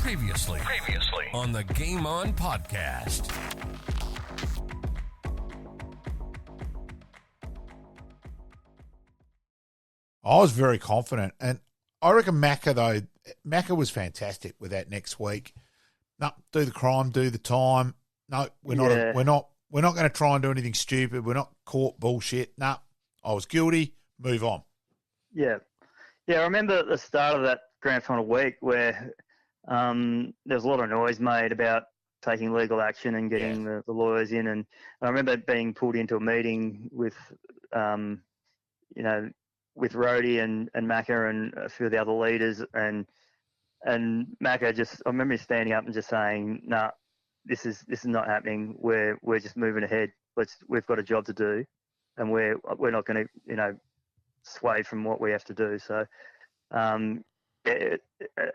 Previously on the Game On podcast. I was very confident, and I reckon Macca was fantastic with that next week. No, do the crime, do the time. No, we're not going to try and do anything stupid. We're not caught bullshit. No, I was guilty. Move on. Yeah. I remember at the start of that grand final week where there was a lot of noise made about taking legal action and getting the lawyers in, and I remember being pulled into a meeting with with Rhodey and Macca and a few of the other leaders, and Macca I remember standing up and just saying, "Nah, this is not happening. We're just moving ahead. We've got a job to do, and we're not going to sway from what we have to do." So,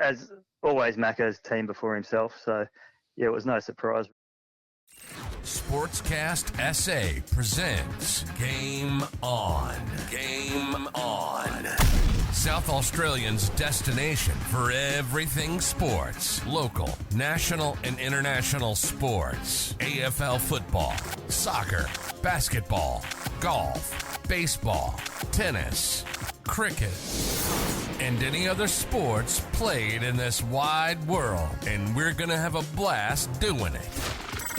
as always, Macca's team before himself. So, it was no surprise. Sportscast SA presents Game On. Game On. South Australians' destination for everything sports. Local, national, and international sports. AFL football, soccer, basketball, golf, baseball, tennis, cricket, and any other sports played in this wide world. And we're going to have a blast doing it.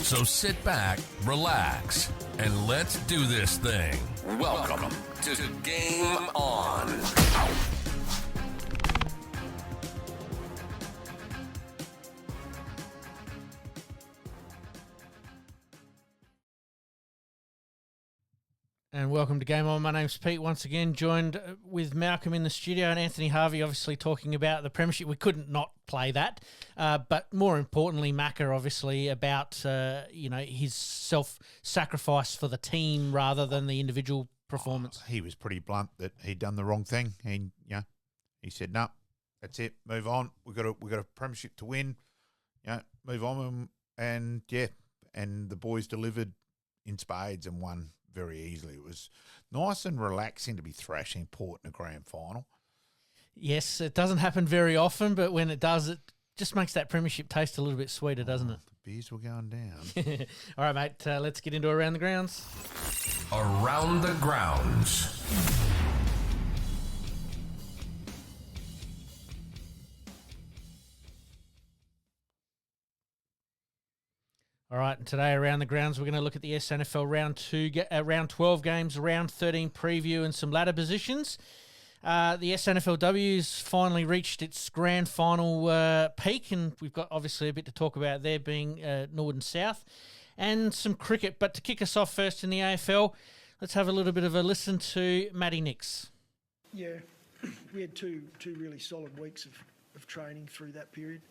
So sit back, relax, and let's do this thing. Welcome to Game On. And welcome to Game On. My name's Pete, once again joined with Malcolm in the studio and Anthony Harvey obviously talking about the premiership. We couldn't not play that, but more importantly, Macca obviously about his self-sacrifice for the team rather than the individual performance. He was pretty blunt that he'd done the wrong thing. He said, "No, that's it. Move on. We've got a premiership to win. Move on." And the boys delivered in spades and won very easily. It was nice and relaxing to be thrashing Port in a grand final. Yes, it doesn't happen very often, but when it does, it just makes that premiership taste a little bit sweeter, doesn't it? The beers were going down. All right, mate, let's get into Around the Grounds. Around the Grounds. All right, and today around the grounds, we're going to look at the SANFL round 12 games, round 13 preview, and some ladder positions. The SANFLW's finally reached its grand final peak, and we've got obviously a bit to talk about there, being Norwood and South, and some cricket. But to kick us off first in the AFL, let's have a little bit of a listen to Matty Nix. Yeah, we had two really solid weeks of training through that period.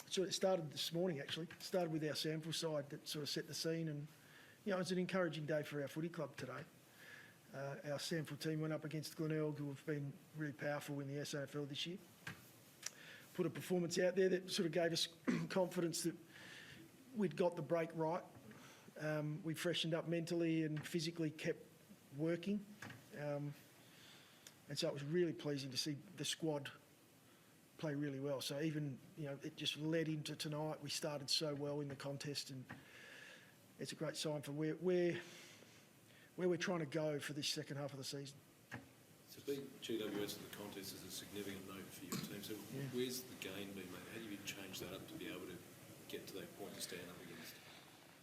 So it started this morning, actually. It started with our SANFL side that sort of set the scene, and it was an encouraging day for our footy club today. Our SANFL team went up against Glenelg, who have been really powerful in the SANFL this year. Put a performance out there that sort of gave us confidence that we'd got the break right. We freshened up mentally and physically kept working. And so it was really pleasing to see the squad play really well. So even, it just led into tonight. We started so well in the contest, and it's a great sign for where we're trying to go for this second half of the season. So being GWS in the contest is a significant note for your team. So where's the gain been made? How do you change that up to be able to get to that point to stand up against?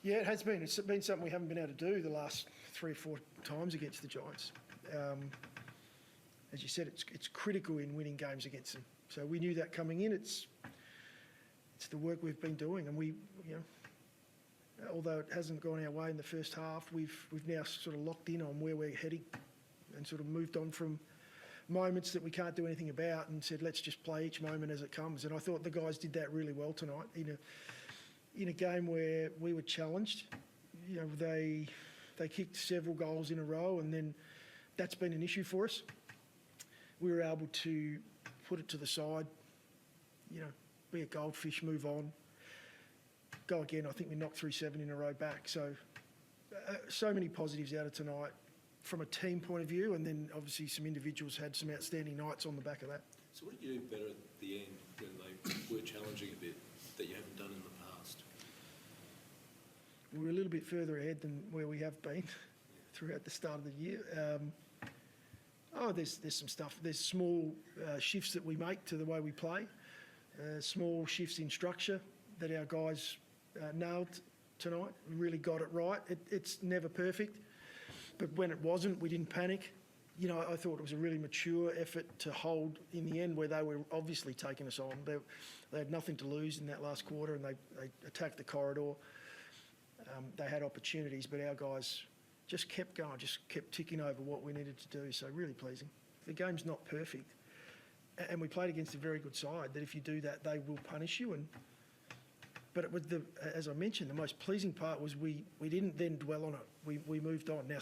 Yeah, it has been. It's been something we haven't been able to do the last 3 or 4 times against the Giants. As you said, it's critical in winning games against them. So we knew that coming in. It's the work we've been doing, and we, although it hasn't gone our way in the first half, we've now sort of locked in on where we're heading, and sort of moved on from moments that we can't do anything about, and said let's just play each moment as it comes. And I thought the guys did that really well tonight in a game where we were challenged. They kicked several goals in a row, and then that's been an issue for us. We were able to put it to the side, be a goldfish, move on, go again. I think we knocked through 7 in a row back. So many positives out of tonight from a team point of view, and then obviously some individuals had some outstanding nights on the back of that. So what did you do better at the end when they were challenging a bit that you haven't done in the past? We're a little bit further ahead than where we have been throughout the start of the year. There's some stuff. There's small shifts that we make to the way we play, small shifts in structure that our guys nailed tonight. We really got it right. It's never perfect, but when it wasn't, we didn't panic. You know, I thought it was a really mature effort to hold in the end where they were obviously taking us on. They had nothing to lose in that last quarter and they attacked the corridor. They had opportunities, but our guys just kept going, just kept ticking over what we needed to do. So really pleasing. The game's not perfect. And we played against a very good side that if you do that, they will punish you. But it was as I mentioned, the most pleasing part was we didn't then dwell on it. We moved on. Now,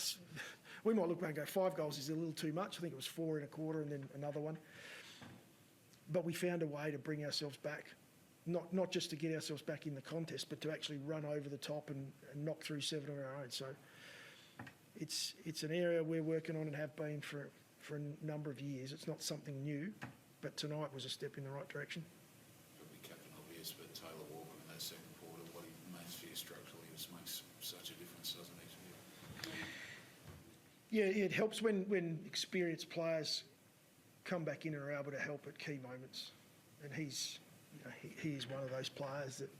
we might look back and go, 5 goals is a little too much. I think it was 4 in a quarter and then another one. But we found a way to bring ourselves back. Not just to get ourselves back in the contest, but to actually run over the top and knock through 7 on our own. So it's an area we're working on and have been for a number of years. It's not something new, but tonight was a step in the right direction. Probably Captain Obvious, but Taylor Walker in that second quarter, what he makes for you structurally just makes such a difference, doesn't it? Yeah, it helps when experienced players come back in and are able to help at key moments. And he is one of those players that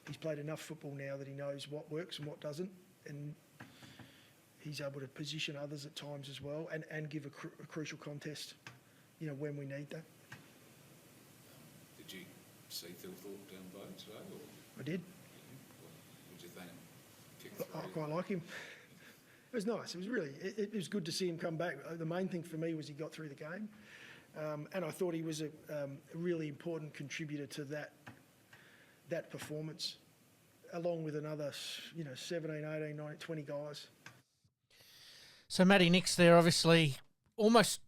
he's played enough football now that he knows what works and what doesn't. And he's able to position others at times as well and give a crucial contest, you know, when we need that. Did you see Phil Thorpe down bow today? Or? I did. What did you think? I quite like him. It was nice. It was really, it was good to see him come back. The main thing for me was he got through the game. And I thought he was a really important contributor to that performance, along with another, 17, 18, 19, 20 guys. So Matty Nix there obviously almost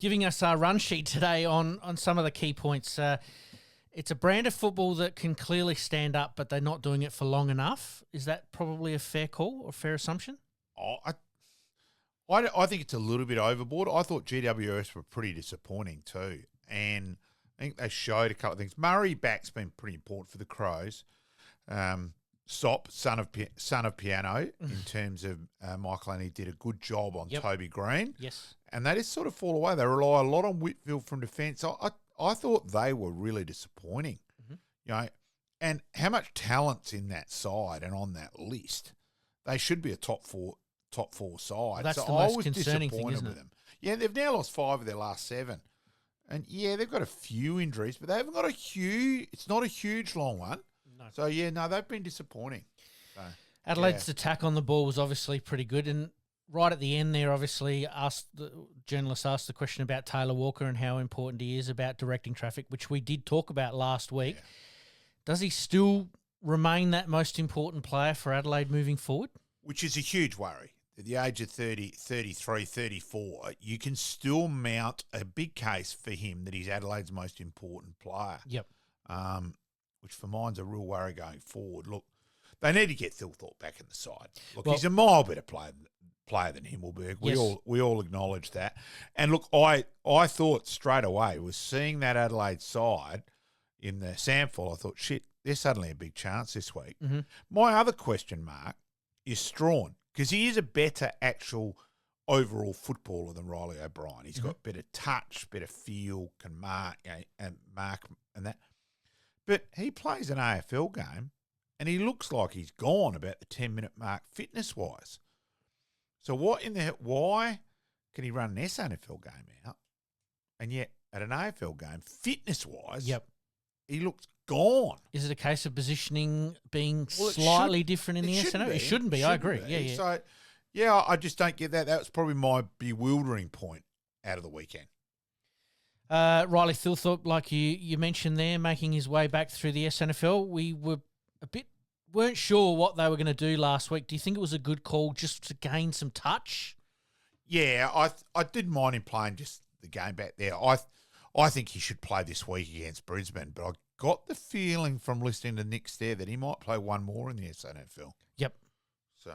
giving us our run sheet today on some of the key points. It's a brand of football that can clearly stand up, but they're not doing it for long enough. Is that probably a fair call or fair assumption? I think it's a little bit overboard. I thought GWS were pretty disappointing too. And I think they showed a couple of things. Murray back's been pretty important for the Crows. Sop, son of Piano, in terms of Michael Annie did a good job on Toby Green. Yes. And they just sort of fall away. They rely a lot on Whitfield from defence. I thought they were really disappointing. Mm-hmm. And how much talent's in that side and on that list. They should be a top four side. Well, that's so the most I was concerning disappointed thing, isn't with it? them. Yeah, they've now lost 5 of their last 7. And yeah, they've got a few injuries, but they haven't got it's not a huge long one. No. So they've been disappointing. So, Adelaide's attack on the ball was obviously pretty good. And right at the end there, obviously, the journalist asked the question about Taylor Walker and how important he is about directing traffic, which we did talk about last week. Yeah. Does he still remain that most important player for Adelaide moving forward? Which is a huge worry. At the age of 30, 33, 34, you can still mount a big case for him that he's Adelaide's most important player. Yep. Which for mine's a real worry going forward. Look, they need to get Phil Thorpe back in the side. Look, he's a mile better player than Himmelberg. We all acknowledge that. And look, I thought straight away was seeing that Adelaide side in the SANFL, I thought, shit, there's suddenly a big chance this week. Mm-hmm. My other question mark is Strawn, because he is a better actual overall footballer than Riley O'Brien. He's got better touch, better feel, can mark and that. But he plays an AFL game and he looks like he's gone about the 10-minute mark fitness-wise. So why can he run an SANFL game out and yet at an AFL game, fitness-wise, he looks gone? Is it a case of positioning being slightly different in the SNO? It shouldn't be. I agree. Yeah. So, I just don't get that. That was probably my bewildering point out of the weekend. Riley Thilthorpe, like you mentioned there, making his way back through the SNFL. We weren't sure what they were going to do last week. Do you think it was a good call just to gain some touch? Yeah, I didn't mind him playing just the game back there. I think he should play this week against Brisbane, but I got the feeling from listening to Nick's there that he might play one more in the SANFL. Yep. So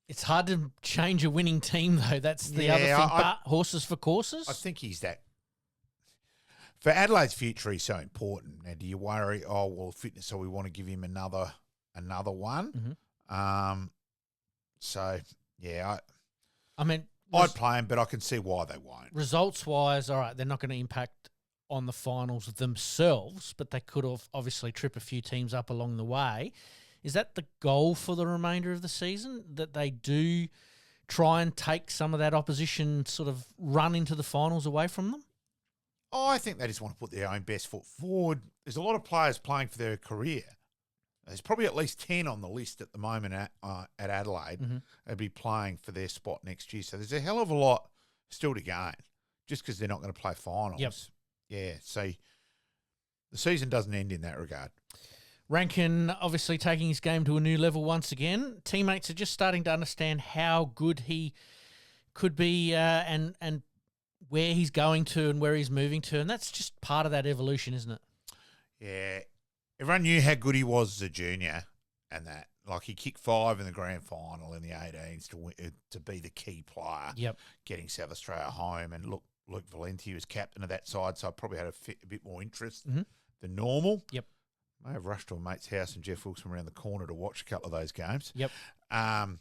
it's hard to change a winning team, though. That's the other thing. But horses for courses. I think he's that. For Adelaide's future, he's so important. Now, do you worry? Oh well, fitness. So we want to give him another one. Mm-hmm. So yeah, I mean, I'd play him, but I can see why they won't. Results-wise, all right, they're not going to impact on the finals themselves, but they could have obviously trip a few teams up along the way. Is that the goal for the remainder of the season, that they do try and take some of that opposition sort of run into the finals away from them? Oh, I think they just want to put their own best foot forward. There's a lot of players playing for their career. There's probably at least 10 on the list at the moment at Adelaide. Mm-hmm. They'll be playing for their spot next year. So there's a hell of a lot still to gain just because they're not going to play finals. Yep. Yeah, so the season doesn't end in that regard. Rankin obviously taking his game to a new level once again. Teammates are just starting to understand how good he could be and where he's going to and where he's moving to. And that's just part of that evolution, isn't it? Yeah. Everyone knew how good he was as a junior and that. Like, he kicked 5 in the grand final in the 18s to be the key player. Yep. Getting South Australia home. And look, Luke Valenti was captain of that side, so I probably had a bit more interest than normal. Yep. May have rushed to a mate's house and Jeff Wilson around the corner to watch a couple of those games. Yep. And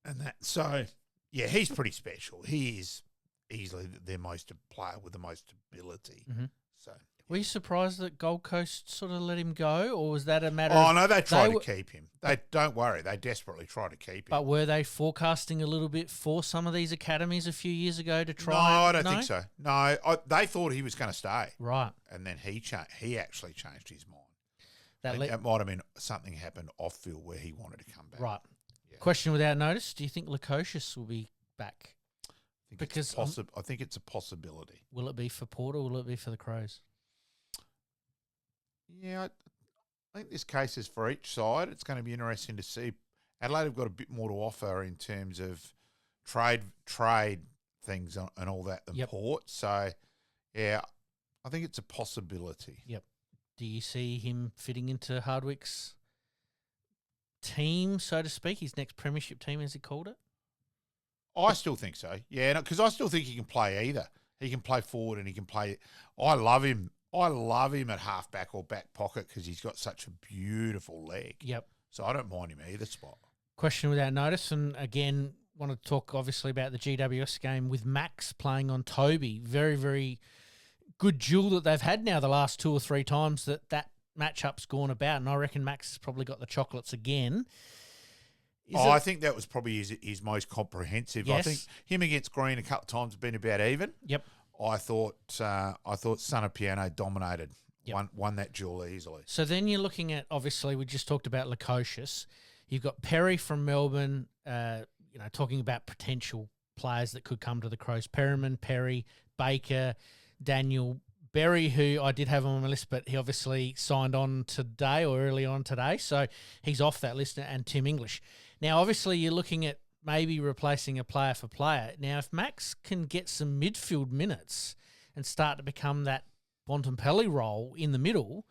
that, so, yeah, he's pretty special. He is easily their most player with the most ability. Mm-hmm. So, were you surprised that Gold Coast sort of let him go, or was that a matter oh, of... no, they tried to keep him. They don't worry. They desperately try to keep him. But were they forecasting a little bit for some of these academies a few years ago to try? No, I don't think so. No, they thought he was going to stay. Right. And then he actually changed his mind. That might have been something happened off field where he wanted to come back. Right. Yeah. Question without notice: do you think Lukosius will be back? I think it's a possibility. Will it be for Port or will it be for the Crows? Yeah, I think this case is for each side. It's going to be interesting to see. Adelaide have got a bit more to offer in terms of trade things and all that than Port. So, yeah, I think it's a possibility. Yep. Do you see him fitting into Hardwick's team, so to speak, his next premiership team, as he called it? I still think so. Yeah, because I still think he can play either. He can play forward and he can play. I love him. I love him at halfback or back pocket because he's got such a beautiful leg. Yep. So I don't mind him either spot. Question without notice, and again, want to talk obviously about the GWS game with Max playing on Toby. Very, very good duel that they've had now the last 2 or 3 times that matchup's gone about, and I reckon Max has probably got the chocolates again. I think that was probably his most comprehensive. Yes. I think him against Green a couple of times have been about even. Yep. I thought Son of Piano dominated, Yep. won that duel easily. So then you're looking at, obviously, we just talked about Lukosius. You've got Perry from Melbourne, talking about potential players that could come to the Crows. Perryman, Perry, Baker, Daniel Berry, who I did have on my list, but he obviously signed on today or early on today, so he's off that list, and Tim English. Now, obviously, you're looking at maybe replacing a player for player. Now, if Max can get some midfield minutes and start to become that Bontempelli role in the middle,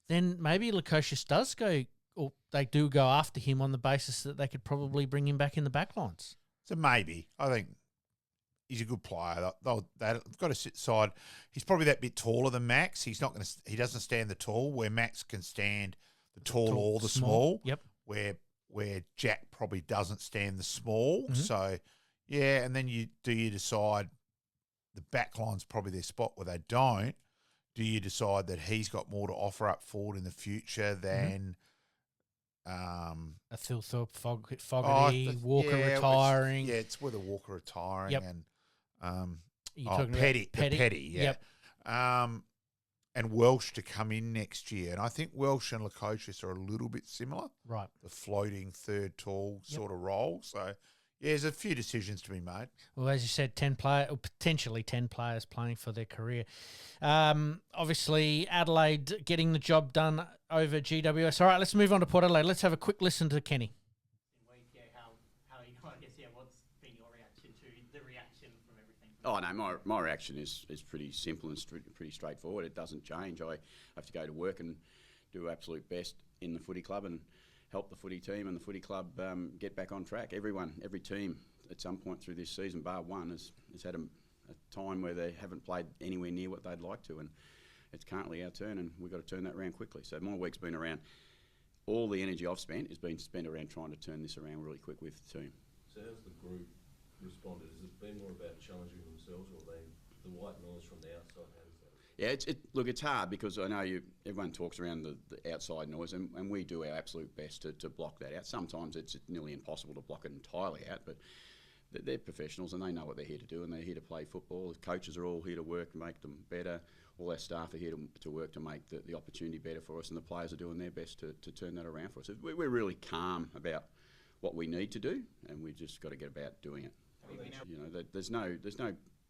then maybe Lukosius does go, or they do go after him on the basis that they could probably bring him back in the backlines. So maybe. I think he's a good player. They've got to sit side. He's probably that bit taller than Max. He doesn't stand the tall, where Max can stand the tall or the small. Yep. Where Jack probably doesn't stand the small. Mm-hmm. So, yeah, and then you decide the back line's probably their spot where they don't. Do you decide that he's got more to offer up forward in the future than a Thilthorpe, Fogarty, Walker retiring? It's with a Walker retiring. Yep. And Petty. Yeah. Yep. And Welsh to come in next year. And I think Welsh and Lukosius are a little bit similar. Right. The floating third tall sort of role. So, yeah, there's a few decisions to be made. Well, as you said, potentially 10 players playing for their career. Obviously, Adelaide getting the job done over GWS. All right, let's move on to Port Adelaide. Let's have a quick listen to Kenny. Oh no, my reaction is pretty simple and pretty straightforward. It doesn't change. I have to go to work and do absolute best in the footy club and help the footy team and the footy club get back on track. Every team at some point through this season, bar one, has had a time where they haven't played anywhere near what they'd like to, and it's currently our turn, and we've got to turn that around quickly. So my week's been around, all the energy I've spent has been spent around trying to turn this around really quick with the team. So how's the group responded? Has it been more about challenging themselves, or the white noise from the outside? How does that? Yeah, look, it's hard because I know everyone talks around the outside noise, and we do our absolute best to block that out. Sometimes it's nearly impossible to block it entirely out, but they're professionals and they know what they're here to do, and they're here to play football. The coaches are all here to work and make them better. All our staff are here to work to make the opportunity better for us, and the players are doing their best to turn that around for us. We're really calm about what we need to do, and we've just got to get about doing it. You know, there's no.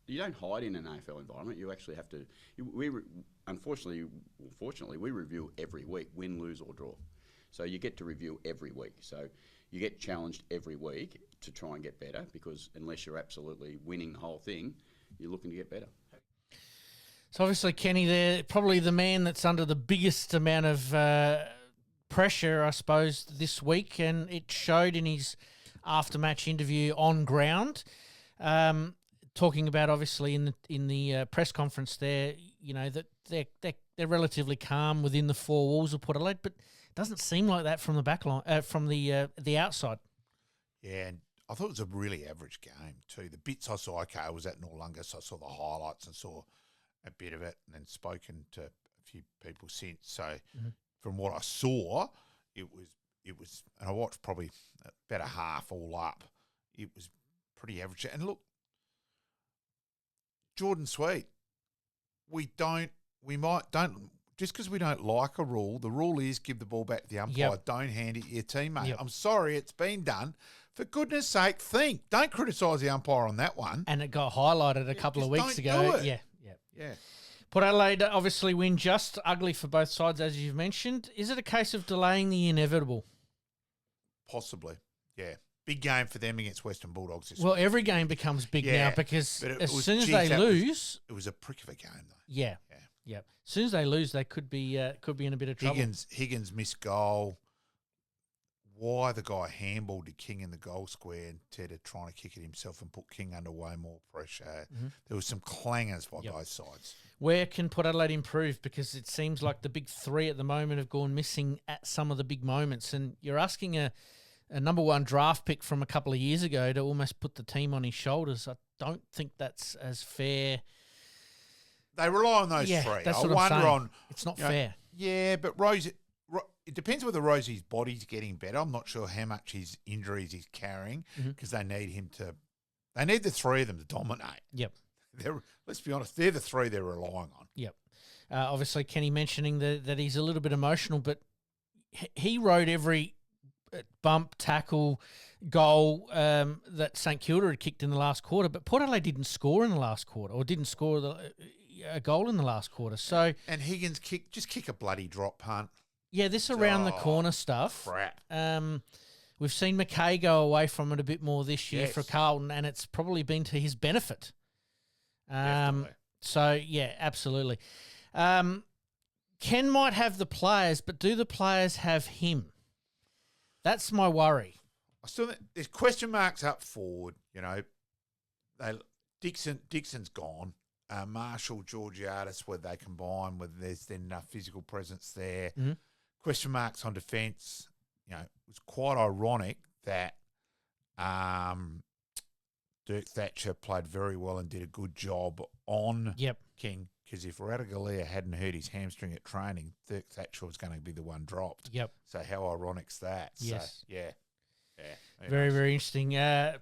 You don't hide in an AFL environment. You actually have to. Fortunately, we review every week, win, lose, or draw. So you get to review every week. So you get challenged every week to try and get better, because unless you're absolutely winning the whole thing, you're looking to get better. So obviously, Kenny, they're probably the man that's under the biggest amount of pressure, I suppose, this week, and it showed in his after-match interview on ground. Talking about obviously in the press conference there, you know, that they're relatively calm within the four walls of Port Adelaide, but it doesn't seem like that from the back line, from the outside. Yeah, and I thought it was a really average game too. The bits I saw, I was at Noarlunga, so I saw the highlights and saw a bit of it, and then spoken to a few people since. So from what I saw, it was, and I watched probably about a half all up. It was pretty average. And look, Jordan Sweet, just because we don't like a rule, the rule is give the ball back to the umpire. Yep. Don't hand it to your teammate. Yep. I'm sorry, it's been done. For goodness sake, think. Don't criticise the umpire on that one. And it got highlighted a couple of weeks ago. Do it. Yeah. Port Adelaide obviously win just, ugly for both sides, as you've mentioned. Is it a case of delaying the inevitable? Possibly, yeah. Big game for them against Western Bulldogs this Well, week. every game becomes big now because as soon as they that lose... it was a prick of a game, though. Yeah. As soon as they lose, they could be in a bit of trouble. Higgins missed goal. Why the guy handballed to King in the goal square instead of trying to kick it himself and put King under way more pressure. There was some clangers by both sides. Where can Port Adelaide improve? Because it seems like the big three at the moment have gone missing at some of the big moments. And you're asking a number one draft pick from a couple of years ago to almost put the team on his shoulders. I don't think that's as fair. They rely on those three. That's I what wonder I'm saying. on. It's not fair. Yeah, but it depends whether Rosie's body's getting better. I'm not sure how much his injuries he's carrying because they need him to. They need the three of them to dominate. Yep. Let's be honest, they're the three they're relying on. Yep. Obviously, Kenny mentioning that he's a little bit emotional, but he rode every bump, tackle, goal that St Kilda had kicked in the last quarter, but Port Adelaide didn't score in the last quarter or didn't score a goal in the last quarter. So and Higgins kick a bloody drop punt. Yeah, this around the corner stuff. Crap. We've seen McKay go away from it a bit more this year for Carlton, and it's probably been to his benefit. Definitely. So, yeah, absolutely. Ken might have the players, but do the players have him? That's my worry. I still think there's question marks up forward. You know, Dixon's gone. Marshall, Georgiadis, where they combine, whether there's then enough physical presence there. Mm-hmm. Question marks on defence. You know, it was quite ironic that Dirk Thatcher played very well and did a good job on King, because if Radaglia hadn't hurt his hamstring at training, Dirk Thatcher was going to be the one dropped. Yep. So how ironic's that? Yes. So, yeah. Very, very interesting.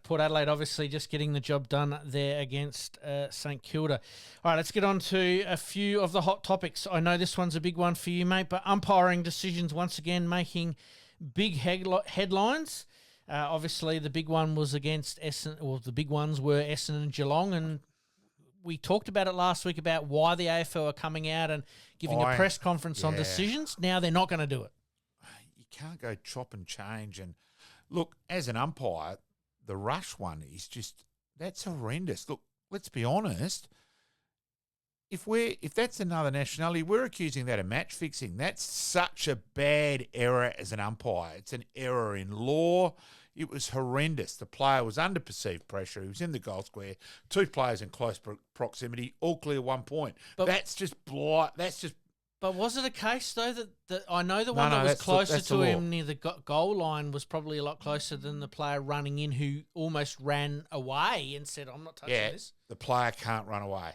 Port Adelaide obviously just getting the job done there against St Kilda. All right, let's get on to a few of the hot topics. I know this one's a big one for you, mate, but umpiring decisions once again making big headlines. Obviously, the big one was against Essendon, or the big ones were Essendon and Geelong, and we talked about it last week about why the AFL are coming out and giving a press conference on decisions. Now they're not going to do it. You can't go chop and change. And look, as an umpire, the Rush one is that's horrendous. Look, let's be honest. If that's another nationality, we're accusing that of match fixing. That's such a bad error as an umpire. It's an error in law. It was horrendous. The player was under perceived pressure. He was in the goal square. 2 players in close proximity, all clear 1 point. But- that's just blight. That's just. But was it a case, though, that I know the one that was closer to him near the goal line was probably a lot closer than the player running in who almost ran away and said, I'm not touching this? The player can't run away.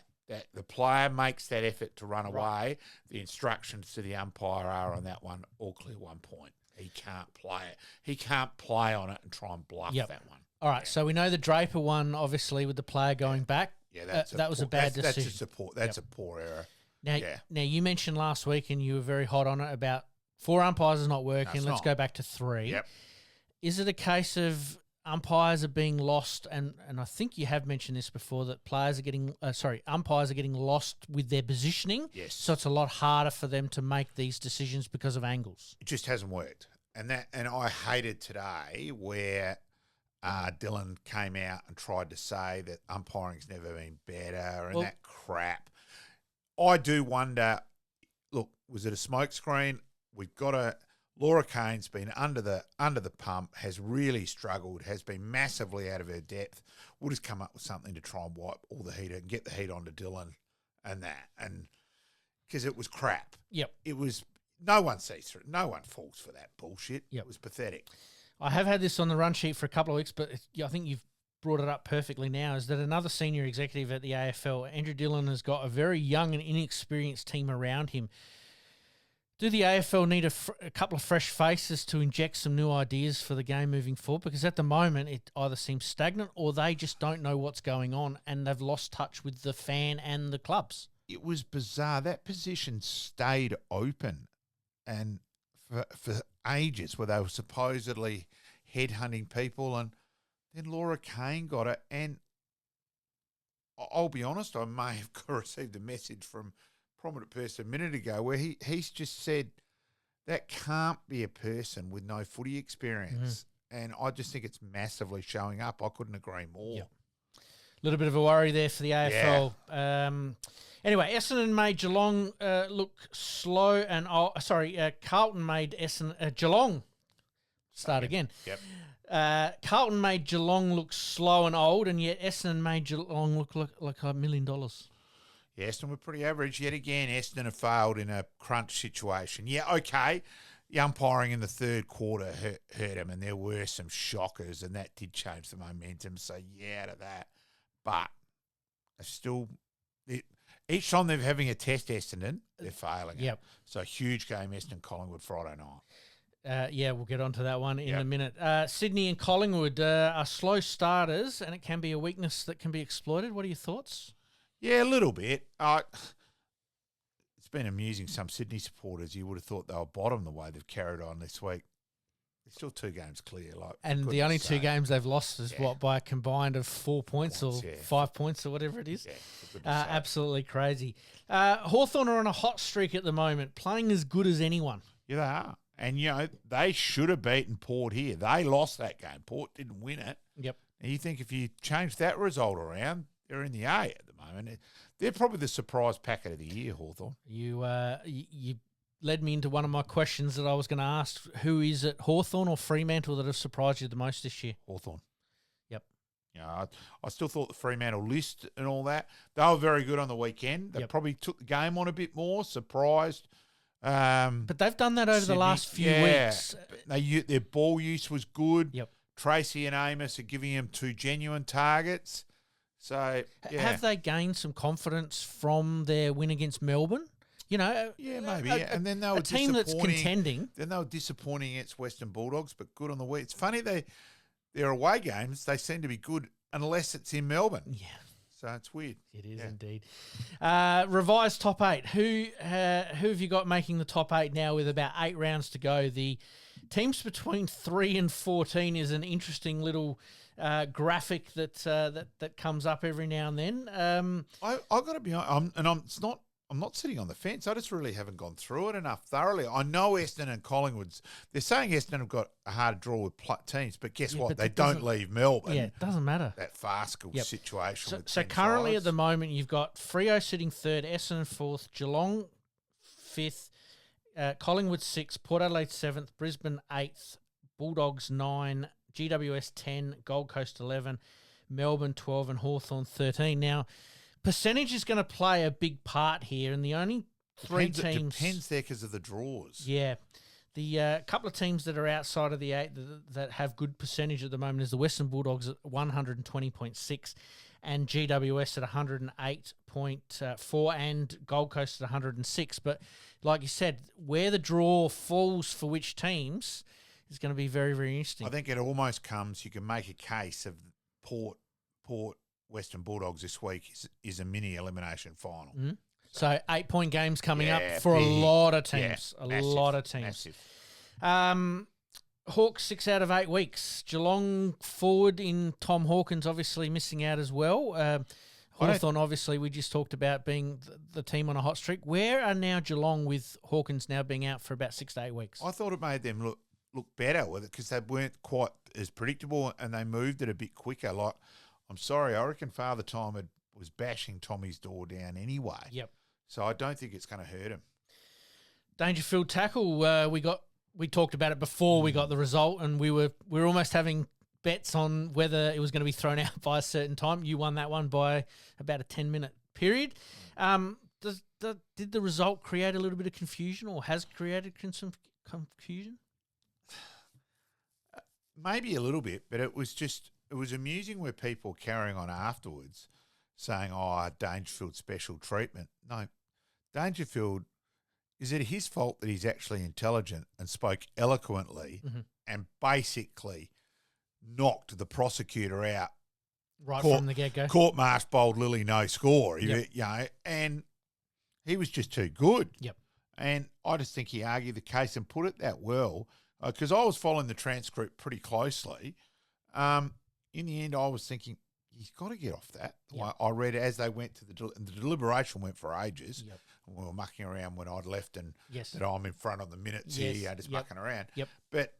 The player makes that effort to run away. The instructions to the umpire are on that one, all clear 1 point. He can't play it. He can't play on it and try and bluff that one. All right, so we know the Draper one, obviously, with the player going back. Yeah, that was a bad decision. That's a poor error. Now you mentioned last week, and you were very hot on it about 4 umpires is not working. Let's go back to 3. Yep. Is it a case of umpires are being lost, and I think you have mentioned this before, that umpires are getting lost with their positioning? Yes. So it's a lot harder for them to make these decisions because of angles. It just hasn't worked, and I hated today where Dylan came out and tried to say that umpiring's never been better and that crap. I do wonder, look, was it a smokescreen? We've got Laura Kane's been under the pump, has really struggled, has been massively out of her depth. We'll just come up with something to try and wipe all the heat and get the heat onto Dylan and that. And because it was crap. Yep. It was, no one sees through it. No one falls for that bullshit. Yep. It was pathetic. I have had this on the run sheet for a couple of weeks, but I think you've brought it up perfectly now, is that another senior executive at the AFL, Andrew Dillon, has got a very young and inexperienced team around him. Do the AFL need a couple of fresh faces to inject some new ideas for the game moving forward? Because at the moment, it either seems stagnant or they just don't know what's going on and they've lost touch with the fan and the clubs. It was bizarre. That position stayed open and for ages, where they were supposedly headhunting people, and then Laura Kane got it. And I'll be honest, I may have received a message from a prominent person a minute ago where he's just said that can't be a person with no footy experience. And I just think it's massively showing up. I couldn't agree more. Yep. A little bit of a worry there for the AFL. Anyway, Essendon made Geelong look slow and Carlton made Geelong start again. Yep. Carlton made Geelong look slow and old, and yet Essendon made Geelong look like $1 million. Yeah, Essendon were pretty average. Yet again, Essendon have failed in a crunch situation. Yeah, okay. The umpiring in the third quarter hurt them, and there were some shockers, and that did change the momentum. So, yeah, out of that. But each time they're having a test, Essendon, they're failing. Yep. So, huge game, Essendon Collingwood Friday night. We'll get onto that one in a minute. Sydney and Collingwood are slow starters, and it can be a weakness that can be exploited. What are your thoughts? Yeah, a little bit. It's been amusing. Some Sydney supporters, you would have thought they were bottom the way they've carried on this week. They're still 2 games clear. And the only 2 games they've lost is by a combined of 4 points or 5 points or whatever it is. Yeah, absolutely crazy. Hawthorn are on a hot streak at the moment, playing as good as anyone. Yeah, they are. And, they should have beaten Port here. They lost that game. Port didn't win it. Yep. And you think if you change that result around, they're in the A at the moment. They're probably the surprise packet of the year, Hawthorn. You led me into one of my questions that I was going to ask. Who is it, Hawthorn or Fremantle, that have surprised you the most this year? Hawthorn. Yep. I still thought the Fremantle list and all that, they were very good on the weekend. They probably took the game on a bit more, surprised. But they've done that over the last few weeks. Their ball use was good. Yep. Tracy and Amos are giving him 2 genuine targets. So, have they gained some confidence from their win against Melbourne? Yeah, maybe. And then they were a team that's contending. Then they were disappointing against Western Bulldogs, but good on the week. It's funny, their away games, they seem to be good unless it's in Melbourne. Yeah. So it's weird. It is indeed. Revised top 8. Who have you got making the top 8 now with about 8 rounds to go? The teams between 3 and 14 is an interesting little graphic that comes up every now and then. I've got to be honest, I'm not sitting on the fence. I just really haven't gone through it enough thoroughly. I know Essendon and Collingwood's. They're saying Essendon have got a hard draw with teams, but guess what? They don't leave Melbourne. Yeah, it doesn't matter. That Farskell situation. So currently at the moment, you've got Freo sitting 3rd, Essendon 4th, Geelong 5th, Collingwood 6th, Port Adelaide 7th, Brisbane 8th, Bulldogs 9, GWS 10, Gold Coast 11, Melbourne 12, and Hawthorn 13. Now, percentage is going to play a big part here, and the only three teams... Depends there because of the draws. Yeah. The couple of teams that are outside of the 8 that have good percentage at the moment is the Western Bulldogs at 120.6 and GWS at 108.4 and Gold Coast at 106. But like you said, where the draw falls for which teams is going to be very, very interesting. I think it almost comes, you can make a case of Port Western Bulldogs this week is a mini elimination final. Mm-hmm. So 8-point games coming up for big. a lot of teams. Yeah, massive, lot of teams. Massive. Hawks 6 out of 8 weeks. Geelong forward in Tom Hawkins obviously missing out as well. Hawthorn obviously we just talked about being the team on a hot streak. Where are now Geelong with Hawkins now being out for about 6 to 8 weeks? I thought it made them look better with it because they weren't quite as predictable and they moved it a bit quicker. Like, I'm sorry, I reckon Father Time was bashing Tommy's door down anyway. Yep. So I don't think it's going to hurt him. Dangerfield tackle. We talked about it before we got the result, and we were almost having bets on whether it was going to be thrown out by a certain time. You won that one by about a 10-minute period. Did the result create a little bit of confusion, or has created some confusion? Maybe a little bit, but it was amusing where people carrying on afterwards saying, Dangerfield special treatment. No, Dangerfield, is it his fault that he's actually intelligent and spoke eloquently and basically knocked the prosecutor out from the get-go? Court-marsh bowled Lily no score, and he was just too good. Yep. And I just think he argued the case and put it that well, because I was following the transcript pretty closely. In the end, I was thinking, he's got to get off that. Yep. I read as they went to the deliberation went for ages. Yep. We were mucking around when I'd left and yes. that I'm in front on the minutes here, just mucking around. Yep. But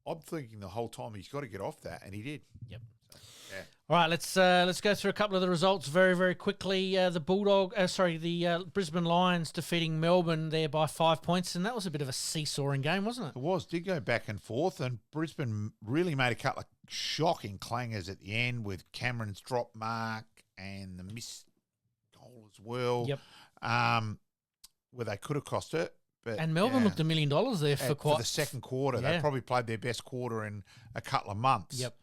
I'm thinking the whole time he's got to get off that, and he did. Yep. So, yeah. All right, let's go through a couple of the results very, very quickly. The Brisbane Lions defeating Melbourne there by 5 points, and that was a bit of a seesawing game, wasn't it? It was. Did go back and forth, and Brisbane really made a couple of shocking clangers at the end with Cameron's drop mark and the missed goal as well. Yep. Where they could have cost it. But, and Melbourne looked $1 million there for the second quarter. Yeah. They probably played their best quarter in a couple of months. Yep.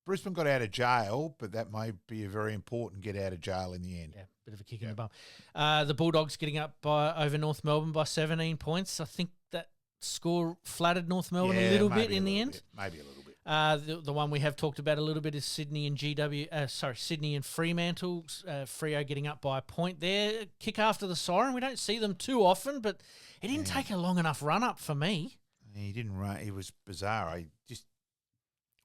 Brisbane got out of jail, but that may be a very important get out of jail in the end. Yeah, bit of a kick in the bum. The Bulldogs getting up over North Melbourne by 17 points. I think that score flattered North Melbourne a little bit in the end. Maybe a little bit. The one we have talked about a little bit is Sydney and Sydney and Fremantle. Freo getting up by a point there. Kick after the siren. We don't see them too often, but it didn't take a long enough run up for me. He didn't run. He was bizarre.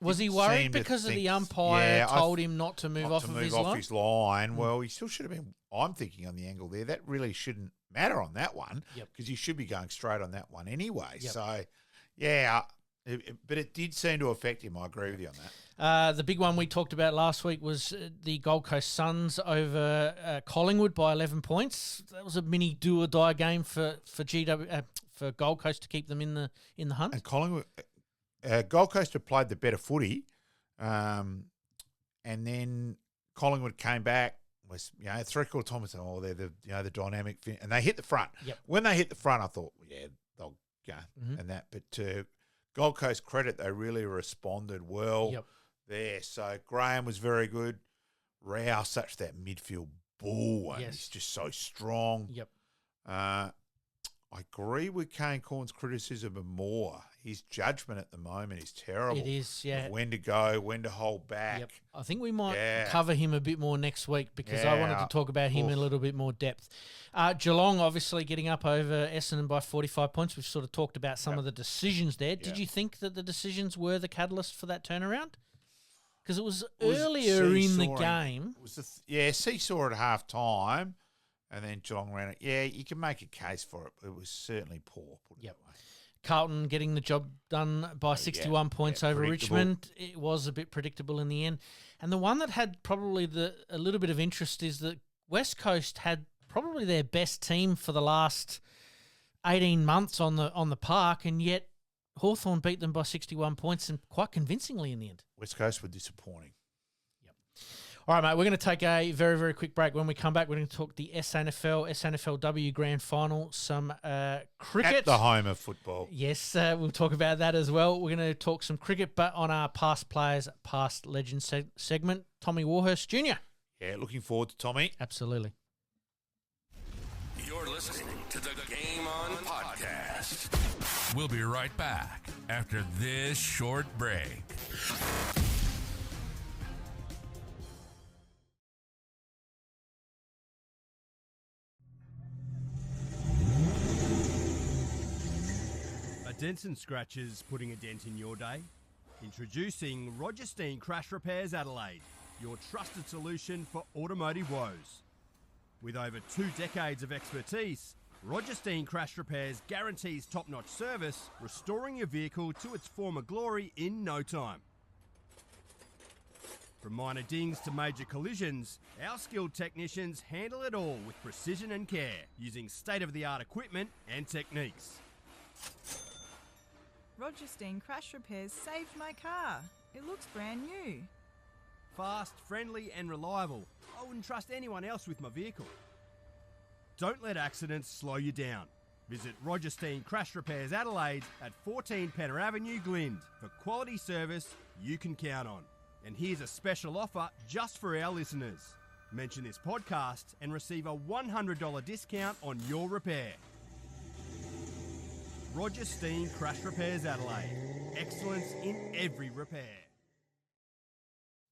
Was he worried because of the umpire told him not to move off his line? Well, he still should have been. I'm thinking on the angle there. That really shouldn't matter on that one because he should be going straight on that one anyway. Yep. So, yeah. But it did seem to affect him. I agree with you on that. The big one we talked about last week was the Gold Coast Suns over Collingwood by 11 points. That was a mini do-or-die game for Gold Coast to keep them in the hunt. And Collingwood, Gold Coast had played the better footy, and then Collingwood came back. Was 3/4 time and said, they're the dynamic fin-, and they hit the front. Yep. When they hit the front, I thought, they'll go and that, but. Gold Coast credit, they really responded well there. So Graham was very good. Rao, such that midfield bull, and he's just so strong. Yep. I agree with Kane Corn's criticism of Moore. His judgment at the moment is terrible. It is, yeah. Of when to go, when to hold back. Yep. I think we might cover him a bit more next week because I wanted to talk about him in a little bit more depth. Geelong obviously getting up over Essendon by 45 points. We've sort of talked about some of the decisions there. Did you think that the decisions were the catalyst for that turnaround? Because it was earlier in the game. It was seesaw at half time. And then Geelong ran it. Yeah, you can make a case for it, but it was certainly poor. Yep. Carlton getting the job done by 61 points over Richmond. It was a bit predictable in the end. And the one that had probably a little bit of interest is that West Coast had probably their best team for the last 18 months on the park, and yet Hawthorn beat them by 61 points and quite convincingly in the end. West Coast were disappointing. All right, mate, we're going to take a very, very quick break. When we come back, we're going to talk the SANFL Grand Final, some cricket. At the home of football. Yes, we'll talk about that as well. We're going to talk some cricket, but on our Past Players, Past Legends segment, Tommy WARHURST Jr. Yeah, looking forward to Tommy. Absolutely. You're listening to the Game On podcast. We'll be right back after this short break. Dents and scratches putting a dent in your day? Introducing Roger Steen Crash Repairs Adelaide, your trusted solution for automotive woes. With over 2 decades of expertise, Roger Steen Crash Repairs guarantees top-notch service, restoring your vehicle to its former glory in no time. From minor dings to major collisions, our skilled technicians handle it all with precision and care, using state-of-the-art equipment and techniques. Roger Steen Crash Repairs saved my car. It looks brand new. Fast, friendly and reliable. I wouldn't trust anyone else with my vehicle. Don't let accidents slow you down. Visit Roger Steen Crash Repairs Adelaide at 14 Penner Avenue, Glynde for quality service you can count on. And here's a special offer just for our listeners. Mention this podcast and receive a $100 discount on your repair. Roger Steen Crash Repairs Adelaide. Excellence in every repair.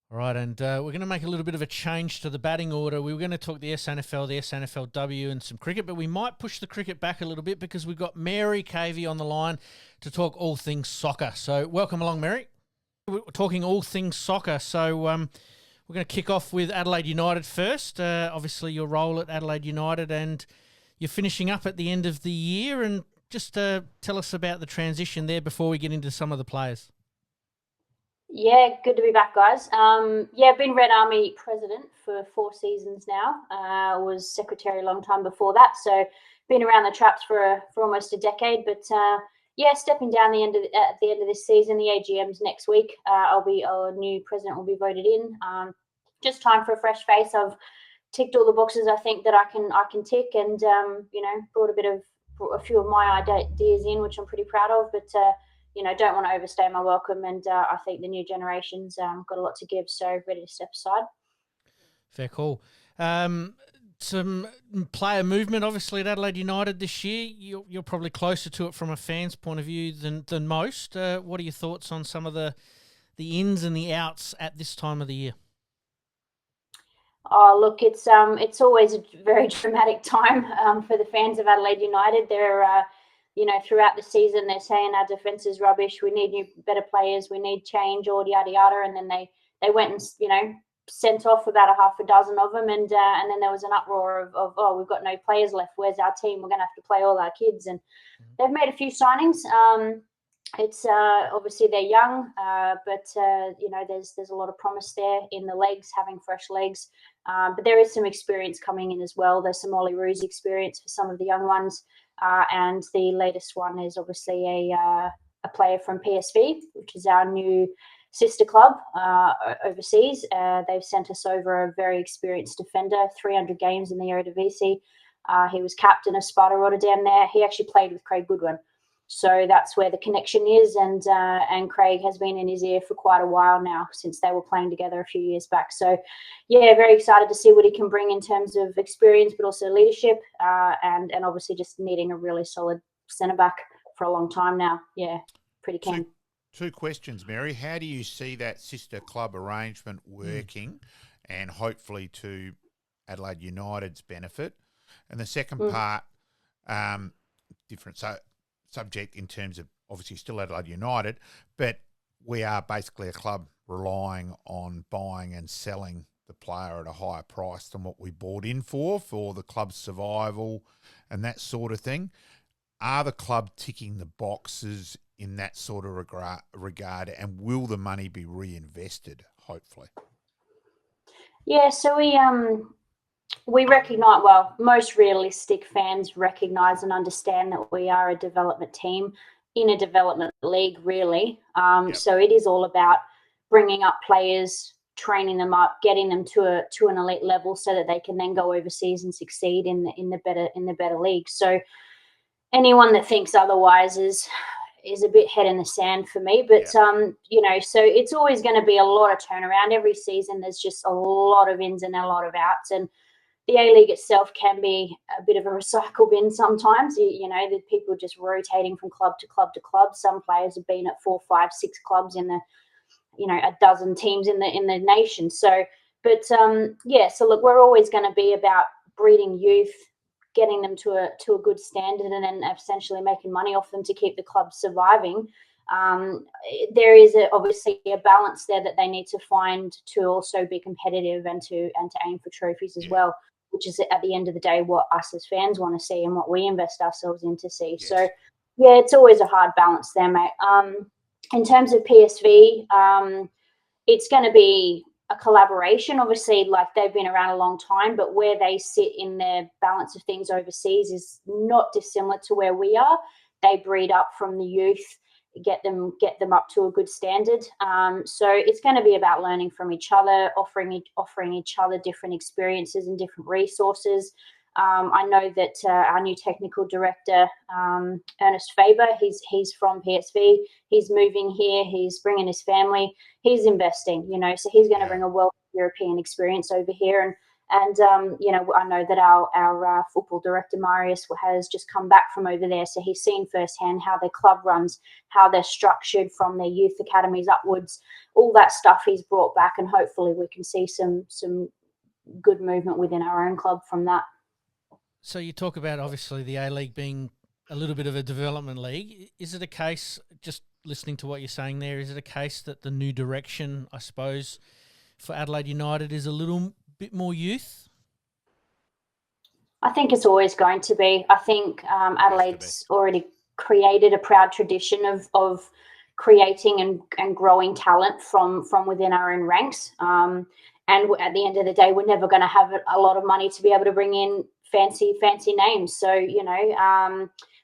All right, and we're going to make a little bit of a change to the batting order. We were going to talk the SANFL, the SANFLW and some cricket, but we might push the cricket back a little bit because we've got Mary Cavey on the line to talk all things soccer. So welcome along, Mary. We're talking all things soccer. So we're going to kick off with Adelaide United first. Obviously, your role at Adelaide United, and you're finishing up at the end of the year, and just tell us about the transition there before we get into some of the players. Yeah, good to be back, guys. I've been Red Army president for 4 seasons now. Was secretary a long time before that, so been around the traps for almost a decade. But stepping down at the end of this season, the AGM's next week. Our new president will be voted in. Just time for a fresh face. I've ticked all the boxes I think that I can tick, and brought a few of my ideas in, which I'm pretty proud of, but don't want to overstay my welcome, and I think the new generation's got a lot to give, so ready to step aside. Fair call. Some player movement, obviously, at Adelaide United this year. You're probably closer to it from a fan's point of view than most. What are your thoughts on some of the ins and the outs at this time of the year? Oh, look, it's always a very dramatic time for the fans of Adelaide United. They're, throughout the season, they're saying our defence is rubbish. We need better players. We need change, all yada yada. And then they went and sent off about a half a dozen of them, and then there was an uproar of we've got no players left. Where's our team? We're going to have to play all our kids. And they've made a few signings. It's obviously they're young, but there's a lot of promise there in the legs, having fresh legs. But there is some experience coming in as well. There's some Ollie Roos experience for some of the young ones, and the latest one is obviously a player from PSV, which is our new sister club overseas. They've sent us over a very experienced defender, 300 games in the Eredivisie. He was captain of Sparta Rotterdam there. He actually played with Craig Goodwin. So that's where the connection is, and Craig has been in his ear for quite a while now, since they were playing together a few years back. So, yeah, very excited to see what he can bring in terms of experience, but also leadership, and obviously just needing a really solid centre-back for a long time now. Yeah, pretty keen. Two questions, Mary. How do you see that sister club arrangement working, and hopefully to Adelaide United's benefit? And the second part, different subject in terms of obviously still Adelaide United, but we are basically a club relying on buying and selling the player at a higher price than what we bought in for the club's survival and that sort of thing. Are the club ticking the boxes in that sort of regard, and will the money be reinvested, hopefully? Yeah, so we recognise, well, most realistic fans recognise and understand that we are a development team in a development league, really. So it is all about bringing up players, training them up, getting them to an elite level, so that they can then go overseas and succeed in the better league. So anyone that thinks otherwise is a bit head in the sand for me. But so it's always going to be a lot of turnaround every season. There's just a lot of ins and a lot of outs, and the A-League itself can be a bit of a recycle bin sometimes. The people just rotating from club to club to club. Some players have been at 4, 5, 6 clubs in the, a dozen teams in the nation. So, but so look, we're always going to be about breeding youth, getting them to a good standard, and then essentially making money off them to keep the club surviving. There is obviously a balance there that they need to find to also be competitive and to aim for trophies as well, which is at the end of the day what us as fans want to see and what we invest ourselves in to see. Yes. So it's always a hard balance there, mate. In terms of PSV, it's going to be a collaboration. Obviously, like, they've been around a long time, but where they sit in their balance of things overseas is not dissimilar to where we are. They breed up from the youth, get them up to a good standard. So it's going to be about learning from each other, offering each other different experiences and different resources. I know that our new technical director, Ernest Faber, he's from PSV. He's moving here. He's bringing his family. He's investing, so he's going to bring a wealth of European experience over here. And I know that our football director, Marius, has just come back from over there. So he's seen firsthand how their club runs, how they're structured from their youth academies upwards. All that stuff he's brought back, and hopefully we can see some good movement within our own club from that. So you talk about, obviously, the A-League being a little bit of a development league. Is it a case, just listening to what you're saying there, is it a case that the new direction, I suppose, for Adelaide United is a little bit more youth? I think it's always going to be. I think Adelaide's already created a proud tradition of creating and growing talent from within our own ranks. And at the end of the day, we're never going to have a lot of money to be able to bring in fancy names. So,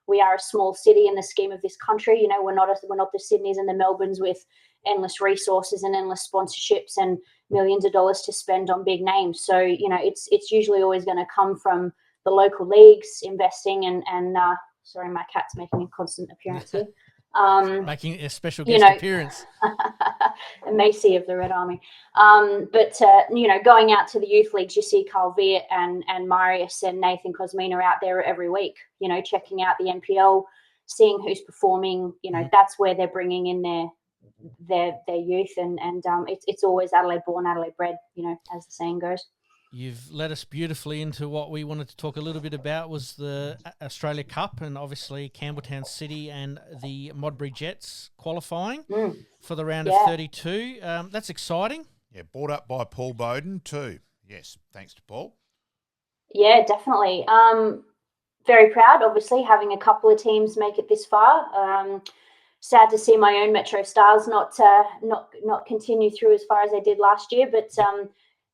we are a small city in the scheme of this country. We're not the Sydneys and the Melbournes with endless resources and endless sponsorships and millions of dollars to spend on big names. So, it's usually always going to come from the local leagues investing and sorry, my cat's making a constant appearance here. Making a special guest appearance. Macy of the Red Army. But going out to the youth leagues, you see Carl Viet and Marius and Nathan Cosmina out there every week, checking out the NPL, seeing who's performing. That's where they're bringing in their youth. And it's always Adelaide born, Adelaide bred, as the saying goes. You've led us beautifully into what we wanted to talk a little bit about, was the Australia Cup, and obviously Campbelltown City and the Modbury Jets qualifying for the round of 32. That's exciting. Yeah, brought up by Paul Bowden too. Yes, thanks to Paul. Yeah, definitely. Very proud, obviously, having a couple of teams make it this far. Sad to see my own Metro Stars not continue through as far as they did last year, but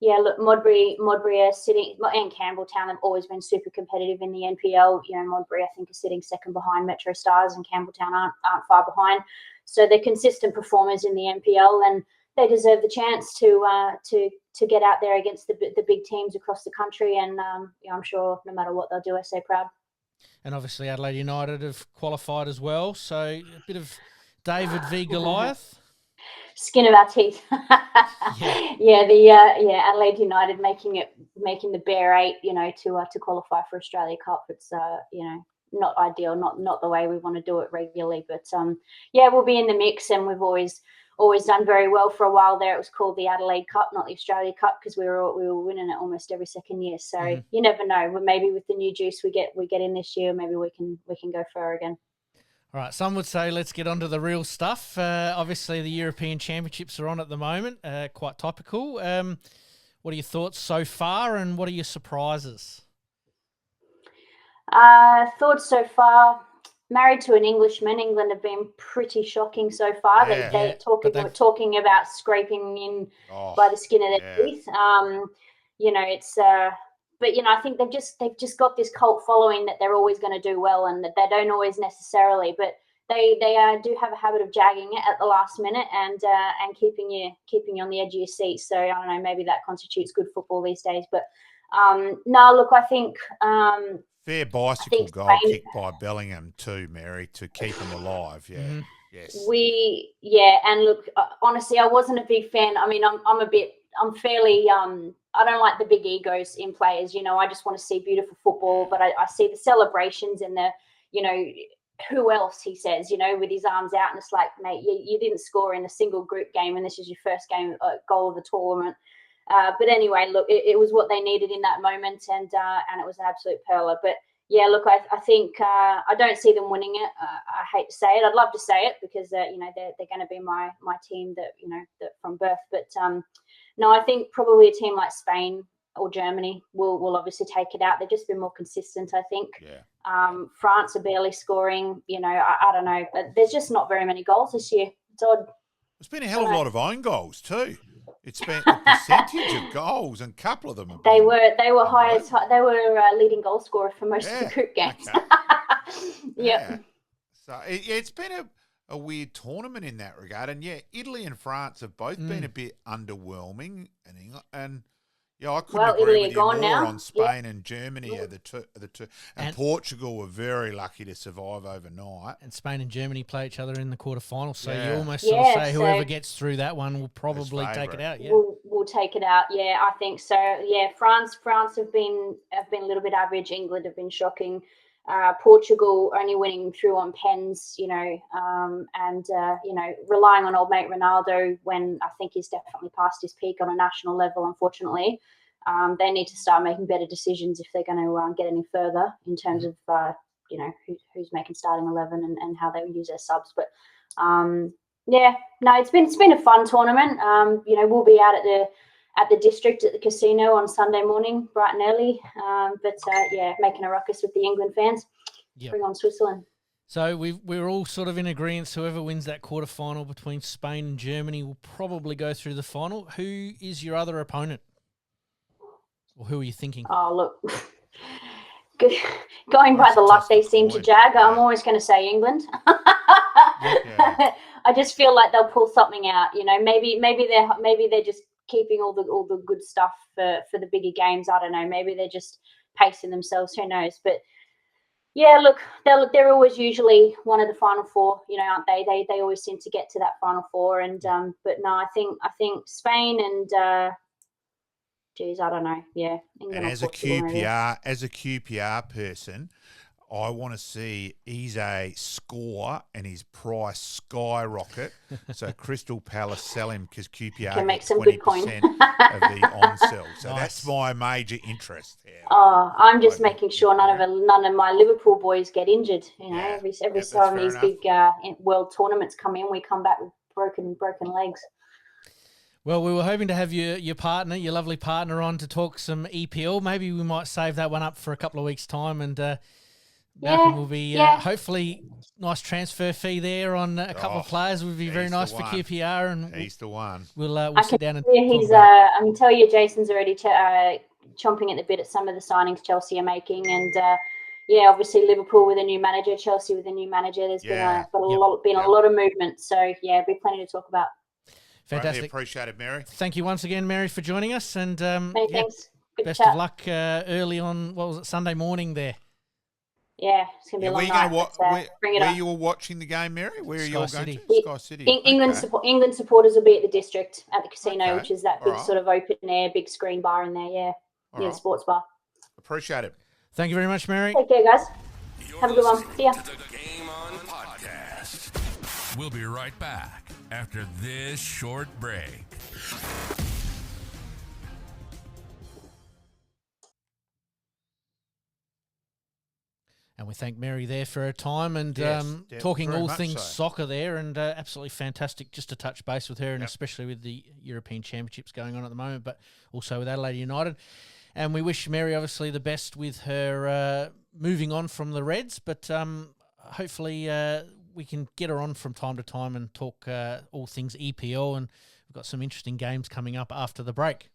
yeah, look, Modbury are sitting, and Campbelltown have always been super competitive in the NPL. Modbury, I think, is sitting second behind Metro Stars, and Campbelltown aren't far behind. So they're consistent performers in the NPL, and they deserve the chance to get out there against the big teams across the country. And I'm sure no matter what they'll do, I say proud. And obviously Adelaide United have qualified as well. So a bit of David v Goliath. Skin of our teeth. Yeah, Adelaide United making the bare 8, to qualify for Australia Cup. It's not ideal, not the way we want to do it regularly, but we'll be in the mix, and we've always done very well for a while there. It was called the Adelaide Cup, not the Australia Cup, because we were winning it almost every second year. So you never know. Maybe with the new juice we get in this year, maybe we can go further again. All right, some would say let's get on to the real stuff. Obviously, the European Championships are on at the moment, quite topical. What are your thoughts so far, and what are your surprises? Thoughts so far, married to an Englishman. England have been pretty shocking so far. They're talking about scraping in by the skin of their teeth. It's but I think they've just got this cult following that they're always going to do well, and that they don't always necessarily, but they do have a habit of jagging it at the last minute and keeping you on the edge of your seat. So I don't know, maybe that constitutes good football these days. But no, look, I think fair bicycle goal kicked by Bellingham too, Mary, to keep them alive. Yeah. Mm-hmm. Yes. And look, honestly, I wasn't a big fan. I mean, I'm fairly, I don't like the big egos in players. I just want to see beautiful football, but I see the celebrations and the, who else, he says, with his arms out, and it's like, mate, you didn't score in a single group game, and this is your first goal of the tournament. But anyway, look, it was what they needed in that moment, and it was an absolute perler. But yeah, look, I think I don't see them winning it. I hate to say it. I'd love to say it because they're going to be my team that that from birth. But no, I think probably a team like Spain or Germany will obviously take it out. They've just been more consistent, I think. Yeah. France are barely scoring. I don't know, but there's just not very many goals this year. It's odd. There's been a hell of a lot of own goals too. It's been a percentage of goals, and a couple of them have they were highest. They were leading goal scorer for most of the group games. Okay. Yeah. So it's been a weird tournament in that regard, and Italy and France have both been a bit underwhelming, and I couldn't agree with you more now. On Spain and Germany are the two, and Portugal were very lucky to survive overnight. And Spain and Germany play each other in the quarterfinals, so you almost sort of say whoever gets through that one will probably take it out. Yeah, we'll take it out. Yeah, I think so. Yeah, France have been a little bit average. England have been shocking. Portugal only winning through on pens, and relying on old mate Ronaldo when I think he's definitely past his peak on a national level, unfortunately. They need to start making better decisions if they're going to get any further in terms of, who's making starting 11 and how they use their subs. But, it's been a fun tournament. We'll be out at the district at the casino on Sunday morning, bright and early. Making a ruckus with the England fans. Yep. Bring on Switzerland. So we're all sort of in agreement. Whoever wins that quarterfinal between Spain and Germany will probably go through the final. Who is your other opponent? Or who are you thinking? Oh, look. Going by the luck they seem to jag, I'm always going to say England. I just feel like they'll pull something out. Maybe they're just keeping all the good stuff for the bigger games. I don't know. Maybe they're just pacing themselves. Who knows? But yeah, look, they're always usually one of the final four. Aren't they? They always seem to get to that final four. And but no, I think Spain and. I don't know. Yeah. England, and as a QPR person, I want to see Eze score and his price skyrocket. So Crystal Palace sell him because QPR can make get some 20% good coin. of the on sell. So that's my major interest. Yeah. Oh, I'm just making sure none of my Liverpool boys get injured. Every time these big world tournaments come in, we come back with broken legs. Well, we were hoping to have your partner, your lovely partner, on to talk some EPL. Maybe we might save that one up for a couple of weeks' time, and Malcolm will be hopefully nice transfer fee there on a couple of players would be very nice for QPR, and he's the one. We'll sit down and I can tell you, Jason's already chomping at the bit at some of the signings Chelsea are making, and obviously Liverpool with a new manager, Chelsea with a new manager. There's been a lot of movement, so there'll be plenty to talk about. Fantastic. Really appreciate it, Mary. Thank you once again, Mary, for joining us. And thanks. Best of luck early on, what was it, Sunday morning there? Yeah, it's going to be a long night. Where you were watching the game, Mary? Where are you all going to? Sky City. England supporters will be at the district at the casino, which is that big sort of open air, big screen bar in there. The sports bar. Appreciate it. Thank you very much, Mary. Take care, guys. Have a good one. See ya. To the Game On podcast. We'll be right back after this short break. And we thank Mary there for her time and talking all things soccer there, and absolutely fantastic just to touch base with her, and especially with the European Championships going on at the moment, but also with Adelaide United. And we wish Mary obviously the best with her moving on from the Reds, but hopefully we can get her on from time to time and talk all things EPL, and we've got some interesting games coming up after the break.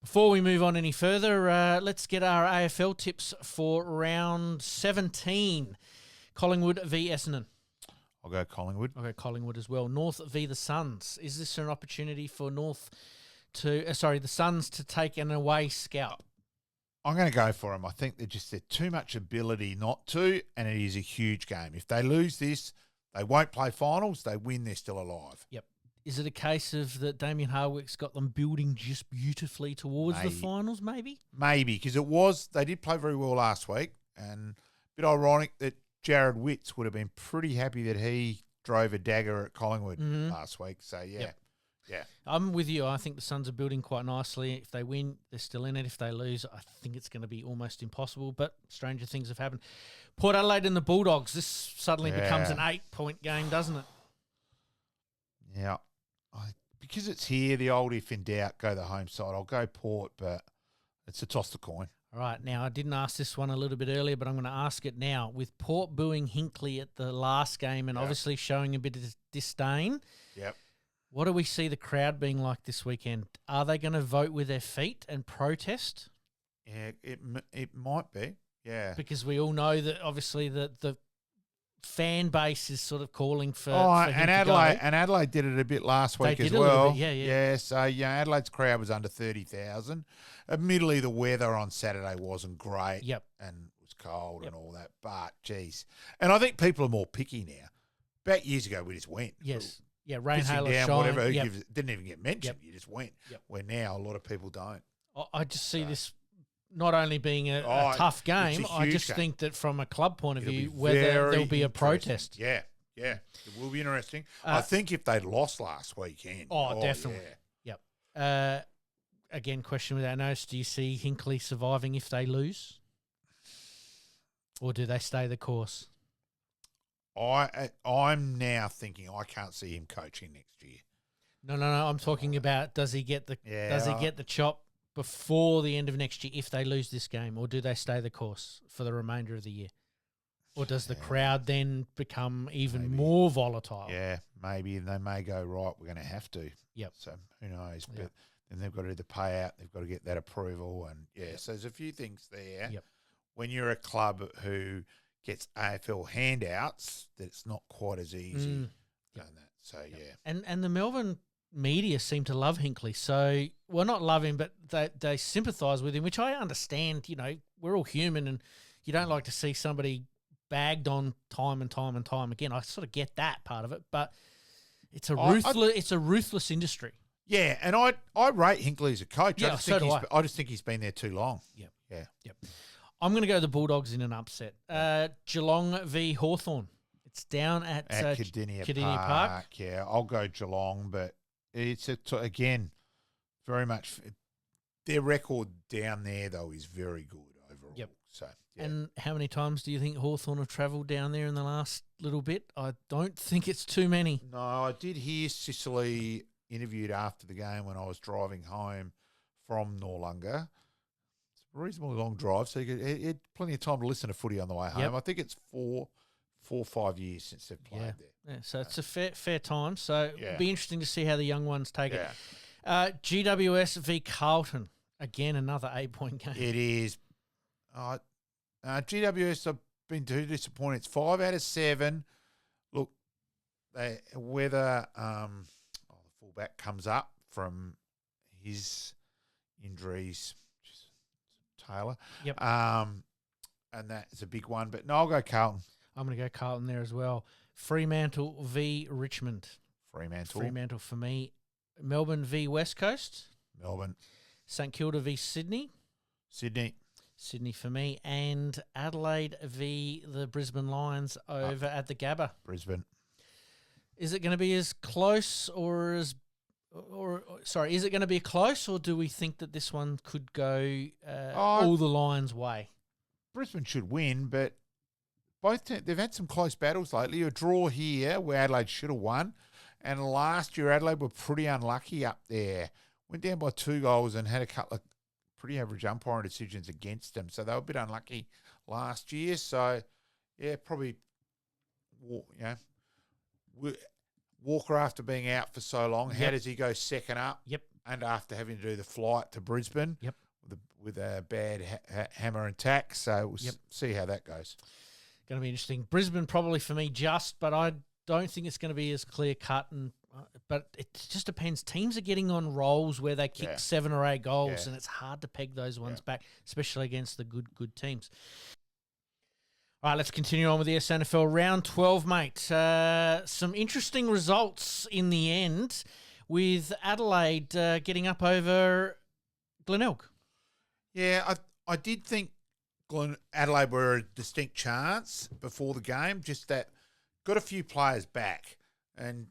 Before we move on any further, let's get our AFL tips for round 17. Collingwood v Essendon. I'll go Collingwood. I'll go Collingwood as well. North v the Suns. Is this an opportunity for North the Suns to take an away scalp? I'm going to go for them. I think they're too much ability not to, and it is a huge game. If they lose this, they won't play finals. They win, they're still alive. Yep. Is it a case of that Damien Hardwick's got them building just beautifully towards the finals, maybe? Maybe, because they did play very well last week, and a bit ironic that Jared Witts would have been pretty happy that he drove a dagger at Collingwood last week. So, yeah. I'm with you. I think the Suns are building quite nicely. If they win, they're still in it. If they lose, I think it's going to be almost impossible, but stranger things have happened. Port Adelaide and the Bulldogs. This suddenly becomes an 8-point game, doesn't it? Yeah. Because it's here, the old if in doubt, go the home side. I'll go Port, but it's a toss the coin. All right. Now, I didn't ask this one a little bit earlier, but I'm going to ask it now. With Port booing Hinkley at the last game and obviously showing a bit of disdain, what do we see the crowd being like this weekend? Are they going to vote with their feet and protest? Yeah, it might be. Yeah. Because we all know that obviously the fan base is sort of calling for him and to go. Adelaide did it a bit last week as well. A little bit, yeah. So Adelaide's crowd was under 30,000. Admittedly, the weather on Saturday wasn't great. Yep. And it was cold and all that. But geez, and I think people are more picky now. About years ago, we just went. Yes. Yeah, rain, hail, or down, shine. whatever. Didn't even get mentioned. Yep. You just went. Yep. Where now a lot of people don't. I just see this not only being a tough game, I just think that from a club point of view, whether there'll be a protest. Yeah, it will be interesting. I think if they'd lost last weekend. Definitely. Yeah. Yep. Again, question without notice, do you see Hinkley surviving if they lose? Or do they stay the course? I'm now thinking I can't see him coaching next year. No. I'm talking about does he get the chop before the end of next year if they lose this game, or do they stay the course for the remainder of the year? Or does the crowd then become even more volatile? Yeah, maybe they may go, right, we're going to have to. Yep. So who knows? But then they've got to do the payout. They've got to get that approval. And, so there's a few things there. Yep. When you're a club who gets AFL handouts, that it's not quite as easy doing that. So, And the Melbourne media seem to love Hinkley. So, well, not love him, but they sympathise with him, which I understand. You know, we're all human and you don't like to see somebody bagged on time and time and time again. I sort of get that part of it, but it's a ruthless industry. Yeah, and I rate Hinkley as a coach. Yeah, I just think he's been there too long. Yep. I'm going to go the Bulldogs in an upset. Geelong v Hawthorn. It's down at Cardinia Park. Yeah, I'll go Geelong, but it's again very much their record down there though is very good overall. Yep. So. Yeah. And how many times do you think Hawthorn have travelled down there in the last little bit? I don't think it's too many. No, I did hear Sicily interviewed after the game when I was driving home from Noarlunga. It's a reasonably long drive, so you had plenty of time to listen to footy on the way home. Yep. I think it's 4 or 5 years since they've played there. Yeah, so it's a fair time. So it'll be interesting to see how the young ones take it. GWS v Carlton. Again, another 8-point game. It is. GWS have been too disappointed. It's 5 out of 7. Look, whether the fullback comes up from his injuries, Taylor. Yep. And that's a big one. But no, I'll go Carlton. I'm going to go Carlton there as well. Fremantle v Richmond. Fremantle for me. Melbourne v West Coast. Melbourne. St Kilda v Sydney. Sydney for me. And Adelaide v the Brisbane Lions over at the Gabba. Brisbane. Is it going to be as close is it going to be close, or do we think that this one could go all the Lions' way? Brisbane should win, but they've had some close battles lately. A draw here where Adelaide should have won, and last year Adelaide were pretty unlucky up there. Went down by 2 goals and had a couple of pretty average umpiring decisions against them, so they were a bit unlucky last year. So, probably, Walker after being out for so long, how does he go second up? Yep. and after having to do the flight to Brisbane, Yep. with a bad hammer and tack. So we'll see how that goes. Going to be interesting. Brisbane probably for me but I don't think it's going to be as clear cut. But it just depends. Teams are getting on rolls where they kick 7 or 8 goals, and it's hard to peg those ones back, especially against the good teams. All right, let's continue on with the SANFL round 12, mate. Some interesting results in the end, with Adelaide getting up over Glenelg. Yeah, I did think Adelaide were a distinct chance before the game, just that got a few players back, and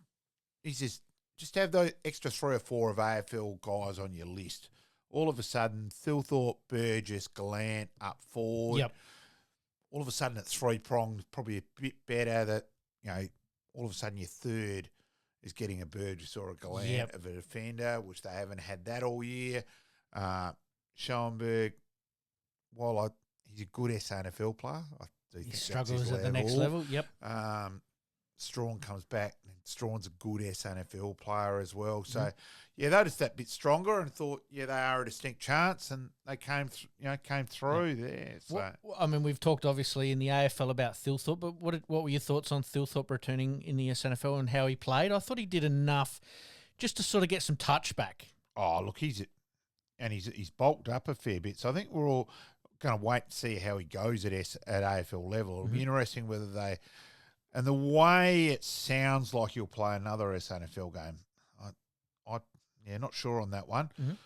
he's just have those extra 3 or 4 of AFL guys on your list. All of a sudden, Thilthorpe, Burgess, Gallant up forward. Yep. All of a sudden, at 3-pronged, probably a bit better. That all of a sudden your third is getting a Burgess or a Gallant of a defender, which they haven't had that all year. Schoenberg, while he's a good SANFL player, I do think he struggles at the next level. Yep. Strawn comes back, and Strawn's a good SANFL player as well. So, they were just that bit stronger and thought, they are a distinct chance, and they came through there. So, we've talked obviously in the AFL about Thilthorpe, but what were your thoughts on Thilthorpe returning in the SANFL and how he played? I thought he did enough just to sort of get some touch back. Oh, look, he's bulked up a fair bit. So I think we're all going to wait and see how he goes at AFL level. It'll be interesting whether they. And the way it sounds like he'll play another SANFL game, not sure on that one. Mm-hmm. As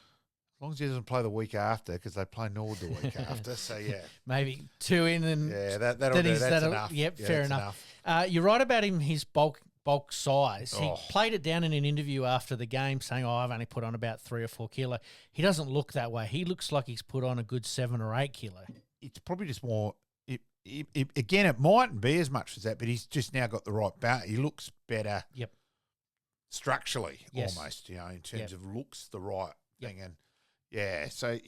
long as he doesn't play the week after, because they play Norwood the week after. So, maybe 2 in and... Yeah, that'll do. That's enough. Yep, fair enough. You're right about him, his bulk size. He played it down in an interview after the game saying, I've only put on about 3 or 4 kilo. He doesn't look that way. He looks like he's put on a good 7 or 8 kilo. It's probably just more... Again, it mightn't be as much as that, but he's just now got the right balance. He looks better structurally, almost, in terms of looks, the right thing. And, so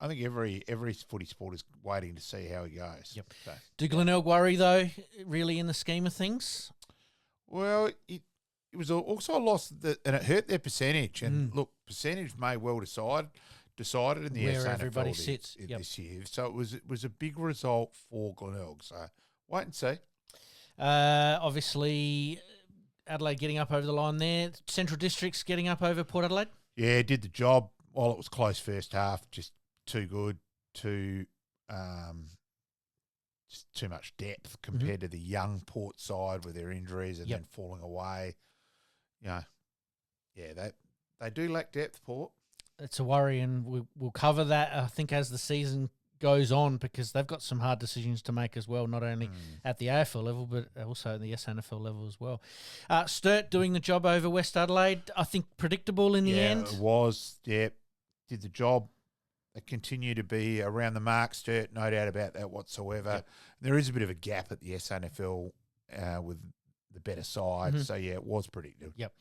I think every footy sport is waiting to see how he goes. Yep. So, do Glenelg worry, though, really in the scheme of things? Well, it was also a loss, and it hurt their percentage. And, look, percentage may well decided in the where SANFL everybody sits this year. So it was a big result for Glenelg. So wait and see. Obviously, Adelaide getting up over the line there. Central Districts getting up over Port Adelaide. Yeah, did the job. While it was close first half, just too good, just too much depth compared to the young Port side with their injuries and then falling away. They do lack depth, Port. It's a worry, and we'll cover that, I think, as the season goes on, because they've got some hard decisions to make as well, not only at the AFL level, but also at the SANFL level as well. Sturt doing the job over West Adelaide, I think predictable in the end. Yeah, it was. Yeah, did the job. They continue to be around the mark, Sturt, no doubt about that whatsoever. Yep. There is a bit of a gap at the SANFL with the better side. So, it was predictable. Yep.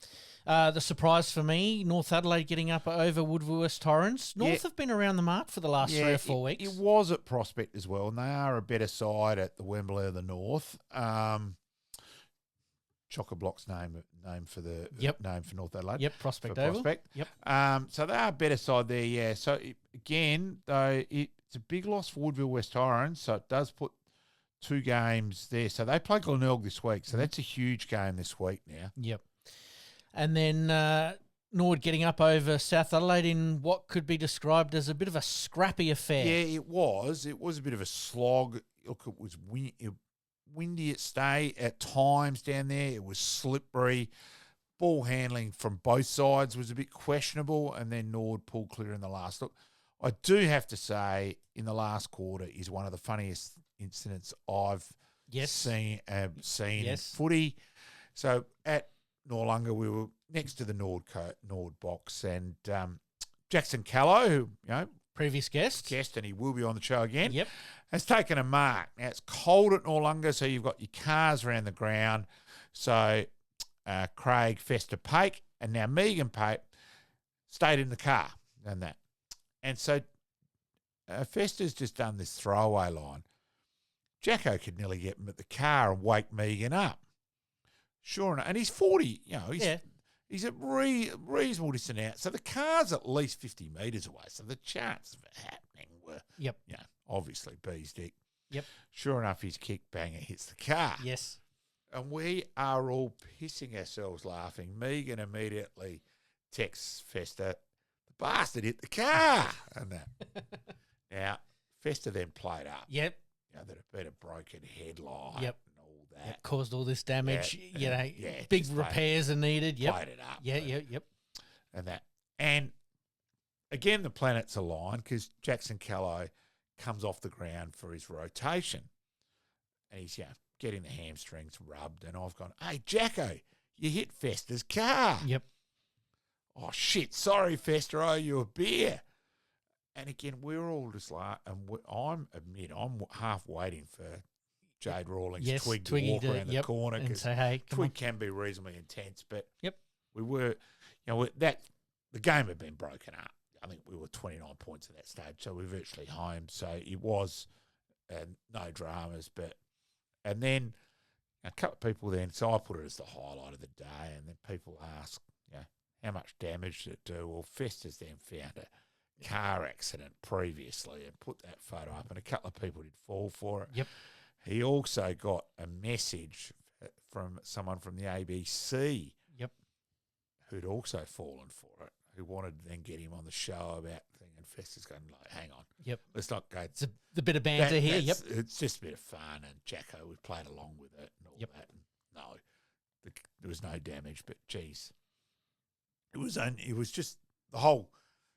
The surprise for me, North Adelaide getting up over Woodville West Torrens. North have been around the mark for the last 3 or 4 weeks. It was at Prospect as well, and they are a better side at the Wembley of the North. Chock-a-Block's name for the name for North Adelaide. Yep, Prospect Oval. Yep. So they are a better side there, yeah. So, again, though, it's a big loss for Woodville West Torrens, so it does put 2 games there. So they play Glenelg this week, so that's a huge game this week now. Yep. And then Norwood getting up over South Adelaide in what could be described as a bit of a scrappy affair. Yeah, it was. It was a bit of a slog. Look, it was windy at times down there. It was slippery. Ball handling from both sides was a bit questionable, and then Norwood pulled clear in the last. Look, I do have to say, in the last quarter is one of the funniest incidents I've seen in footy. So at Noarlunga, we were next to the Nord box, and Jackson Callow, who previous guest, and he will be on the show again, Yep. has taken a mark. Now it's cold at Noarlunga, so you've got your cars around the ground. So Craig Fester Pake and now Megan Pake stayed in the car and that, and so Fester's just done this throwaway line. Jacko could nearly get him at the car and wake Megan up. Sure enough, and he's 40. He's at reasonable distance out. So the car's at least 50 metres away. So the chances of it happening were, obviously B's dick. Yep. Sure enough, his kick banger hits the car. Yes. And we are all pissing ourselves laughing. Megan immediately texts Fester, the bastard hit the car. And that. Now, Fester then played up. Yep. That had been a broken headlight. Yep. And all that. It caused all this damage. Yeah, big repairs are needed. Yep. Played it up. Yep. And that. And again, the planets align because Jackson Callow comes off the ground for his rotation. And he's, getting the hamstrings rubbed. And I've gone, hey, Jacko, you hit Fester's car. Yep. Oh, shit. Sorry, Fester. I owe you a beer. And again, we're all just like, and I'm half waiting for Jade Rawlings' Twig to walk around the corner and because say, hey, Twig can be reasonably intense. But yep, we were, the game had been broken up. I think we were 29 points at that stage, so we were virtually home. So it was no dramas. And then a couple of people then, so I put it as the highlight of the day, and then people ask, how much damage did it do? Well, Fester's then found a car accident previously and put that photo up, and a couple of people did fall for it. Yep. He also got a message from someone from the ABC. Yep. Who'd also fallen for it, who wanted to then get him on the show about the thing, and Fester's going like, hang on. Yep. Let's not go. It's the bit of banter here. Yep. It's just a bit of fun, and Jacko, we played along with it and all that. And no, there was no damage, but geez, it was just the whole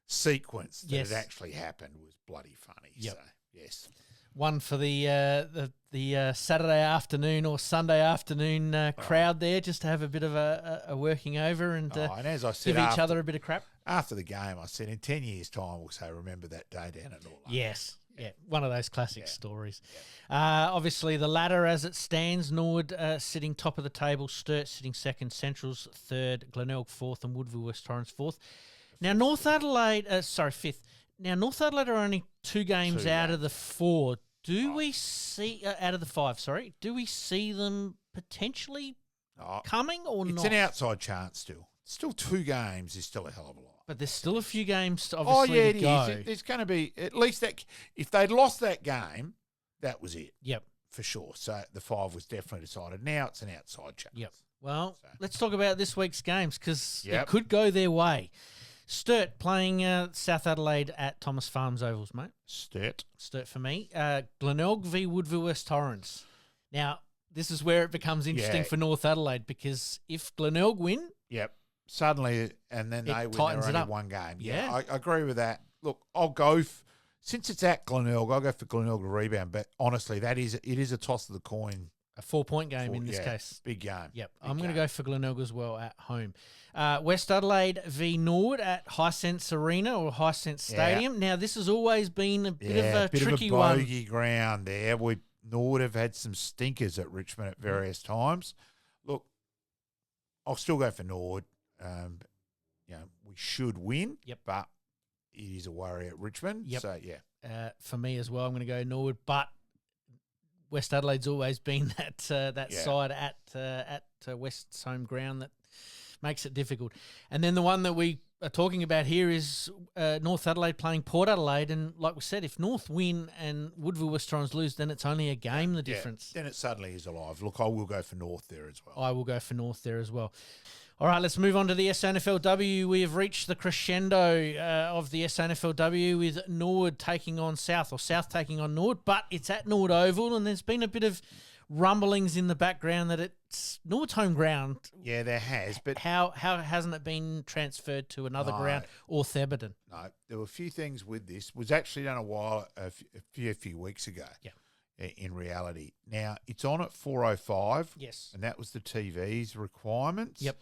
sequence that had actually happened was bloody funny. Yep. So yes. One for the Saturday afternoon or Sunday afternoon crowd there, just to have a bit of a working over and as I said, give each other a bit of crap. After the game, I said, in 10 years' time, we'll say, remember that day down at Norwood. Yes. Yeah, one of those classic stories. Yeah. Obviously, the ladder as it stands, Norwood sitting top of the table, Sturt sitting second, Central's third, Glenelg fourth, and Woodville West Torrens fourth. Now, fifth. Now, North Adelaide are only two games out of the four. Do we see out of the five? Sorry, do we see them potentially coming or not? It's an outside chance still. Still 2 games is still a hell of a lot. But there's still a few games to obviously go. Is. There's going to be at least that. If they'd lost that game, that was it. Yep, for sure. So the 5 was definitely decided. Now it's an outside chance. Yep. Well, let's talk about this week's games because it could go their way. Sturt playing South Adelaide at Thomas Farms Ovals, mate. Sturt for me. Glenelg v Woodville West Torrens. Now, this is where it becomes interesting for North Adelaide because if Glenelg win... Yep. Suddenly, and then they win, they're only one game. Yeah. I agree with that. Look, I'll go... since it's at Glenelg, I'll go for Glenelg to rebound. But honestly, it is a toss of the coin. A 4-point game in this case. Big game. Yep. I'm going to go for Glenelg as well at home. West Adelaide v Norwood at Hisense Arena or Hisense Stadium. Now, this has always been a bit of a tricky one. Bogey ground there. Norwood have had some stinkers at Richmond at various times. Look, I'll still go for Norwood. We should win. Yep. But it is a worry at Richmond. Yep. So, yeah. For me as well, I'm going to go Norwood. But West Adelaide's always been that side at West's home ground that makes it difficult. And then the one that we are talking about here is North Adelaide playing Port Adelaide. And like we said, if North win and Woodville West Torrens lose, then it's only a game, the difference. Then it suddenly is alive. Look, I will go for North there as well. I will go for North there as well. All right, let's move on to the SANFLW. We have reached the crescendo of the SANFLW with Norwood taking on South, or South taking on Norwood, but it's at Norwood Oval, and there's been a bit of rumblings in the background that it's Norwood's home ground. Yeah, there has, but how hasn't it been transferred to another ground or Theberton? No, there were a few things with this. It was actually done a few weeks ago. Yeah. In reality, now it's on at 4:05. Yes, and that was the TV's requirements. Yep.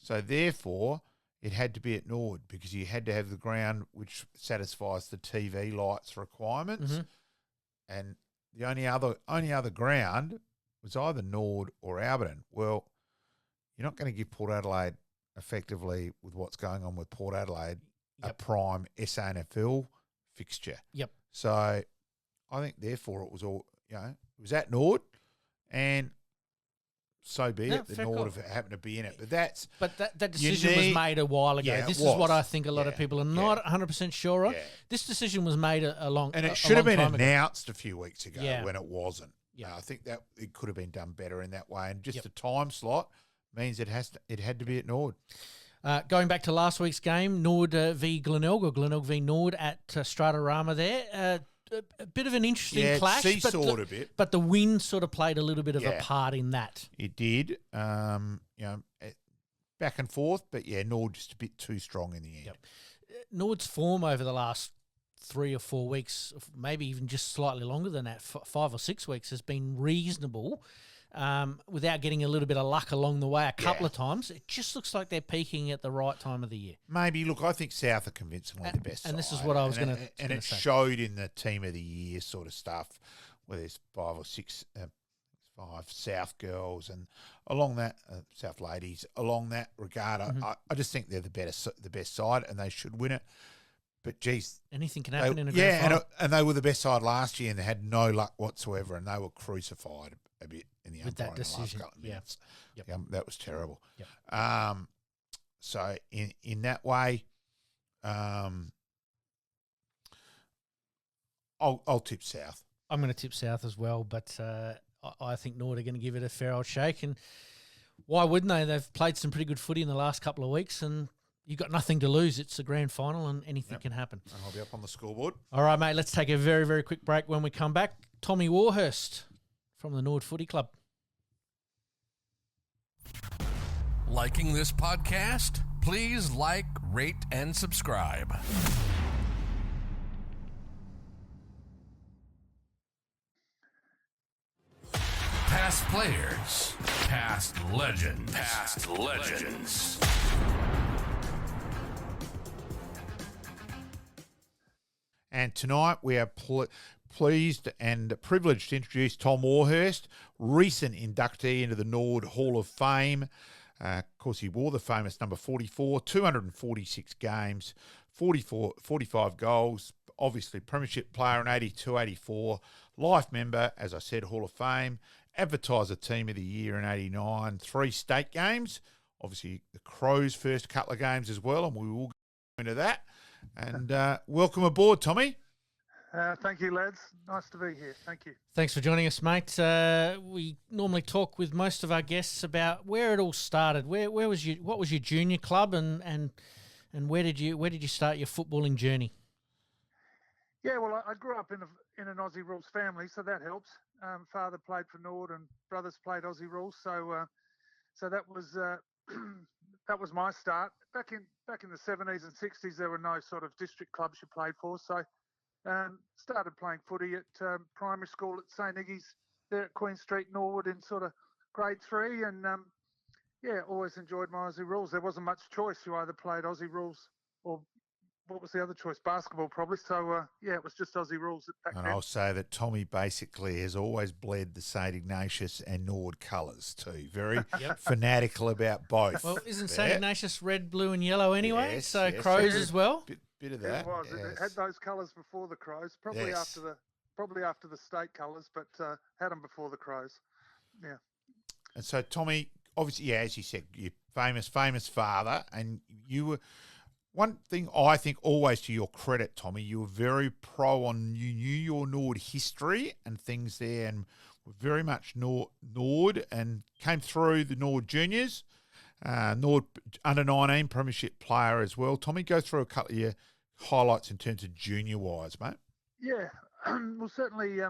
So therefore, it had to be at Norwood because you had to have the ground which satisfies the TV lights requirements. Mm-hmm. And the only other ground was either Norwood or Alberton. Well, you're not going to give Port Adelaide effectively with what's going on with Port Adelaide a prime SANFL fixture. Yep. So I think therefore it was all it was at Norwood, and so be No, it. The fair Nord call. have happened to be in it. But that's that decision was made a while ago. Yeah, This it is what was. I think a lot of Yeah, people are yeah. not 100% sure on. Yeah. This decision was made a long And a it should have long been time ago. announced a few weeks ago Yeah. when it wasn't. Yeah. I think that it could have been done better in that way. And just Yep. the time slot means it had to be at Nord. Going back to last week's game, Nord v Glenelg, or Glenelg v Nord at Stratorama there. A bit of an interesting clash. Seesawed a bit. But the wind sort of played a little bit of a Yeah. part in that. It did. Back and forth, but Nord just a bit too strong in the end. Yep. Nord's form over the last 3 or 4 weeks, maybe even just slightly longer than that, 5 or 6 weeks, has been reasonable. Without getting a little bit of luck along the way a couple of times, it just looks like they're peaking at the right time of the year. Maybe. Look, I think South are convincingly the best and this is side. what I was going And to it say. showed in the team of the year sort of stuff, where there's 5 or 6, 5 South girls and along that South ladies along that regard. I just think they're the best side, and they should win it. But geez, anything can happen in a grand final. and they were the best side last year, and they had no luck whatsoever, and they were crucified a bit in the With that umpiring the last decision, couple of yeah. minutes. Yep. That was terrible. Yep. So in that way, I'll tip South. I'm going to tip South as well, but I think Nord are going to give it a fair old shake. And why wouldn't they? They've played some pretty good footy in the last couple of weeks, and you've got nothing to lose. It's a grand final, and anything can happen. And I'll be up on the scoreboard. All right, mate, let's take a very, very quick break. When we come back, Tommy WARHURST from the Nord Footy Club. Liking this podcast? Please like, rate, and subscribe. Past players, past legends, past legends. And tonight we are pleased and privileged to introduce Tom WARHURST, recent inductee into the Nord Hall of Fame. Of course, he wore the famous number 44, 246 games, 45 goals, obviously premiership player in 82, 84, life member, as I said, Hall of Fame, advertiser team of the year in 89, 3 state games, obviously the Crows' first couple of games as well, and we will go into that. And welcome aboard, Tommy. Thank you, lads. Nice to be here. Thank you. Thanks for joining us, mate. We normally talk with most of our guests about where it all started. Where was you? What was your junior club, and where did you start your footballing journey? Yeah, well, I grew up in an Aussie rules family, so that helps. Father played for Nord, and brothers played Aussie rules, so that was that was my start. Back in the 70s and 60s, there were no sort of district clubs you played for, so started playing footy at primary school at St. Iggy's there at Queen Street, Norwood, in sort of grade 3, and always enjoyed my Aussie rules. There wasn't much choice. You either played Aussie rules or what was the other choice? Basketball, probably. So, it was just Aussie rules back And then. I'll say that Tommy basically has always bled the St. Ignatius and Nord colours too. Very fanatical about both. Well, isn't St. Ignatius red, blue, and yellow anyway? Yes, so yes, Crows yes. as well. Bit of that. It was. Yes. It had those colours before the Crows. Probably Yes. after the state colours, but had them before the Crows. Yeah. And so, Tommy, obviously, as you said, your famous father, and you were. One thing I think always to your credit, Tommy, you were very pro on, you knew your Nord history and things there, and were very much Nord and came through the Nord juniors, Nord under-19 premiership player as well. Tommy, go through a couple of your highlights in terms of junior-wise, mate. Yeah. Well, certainly, I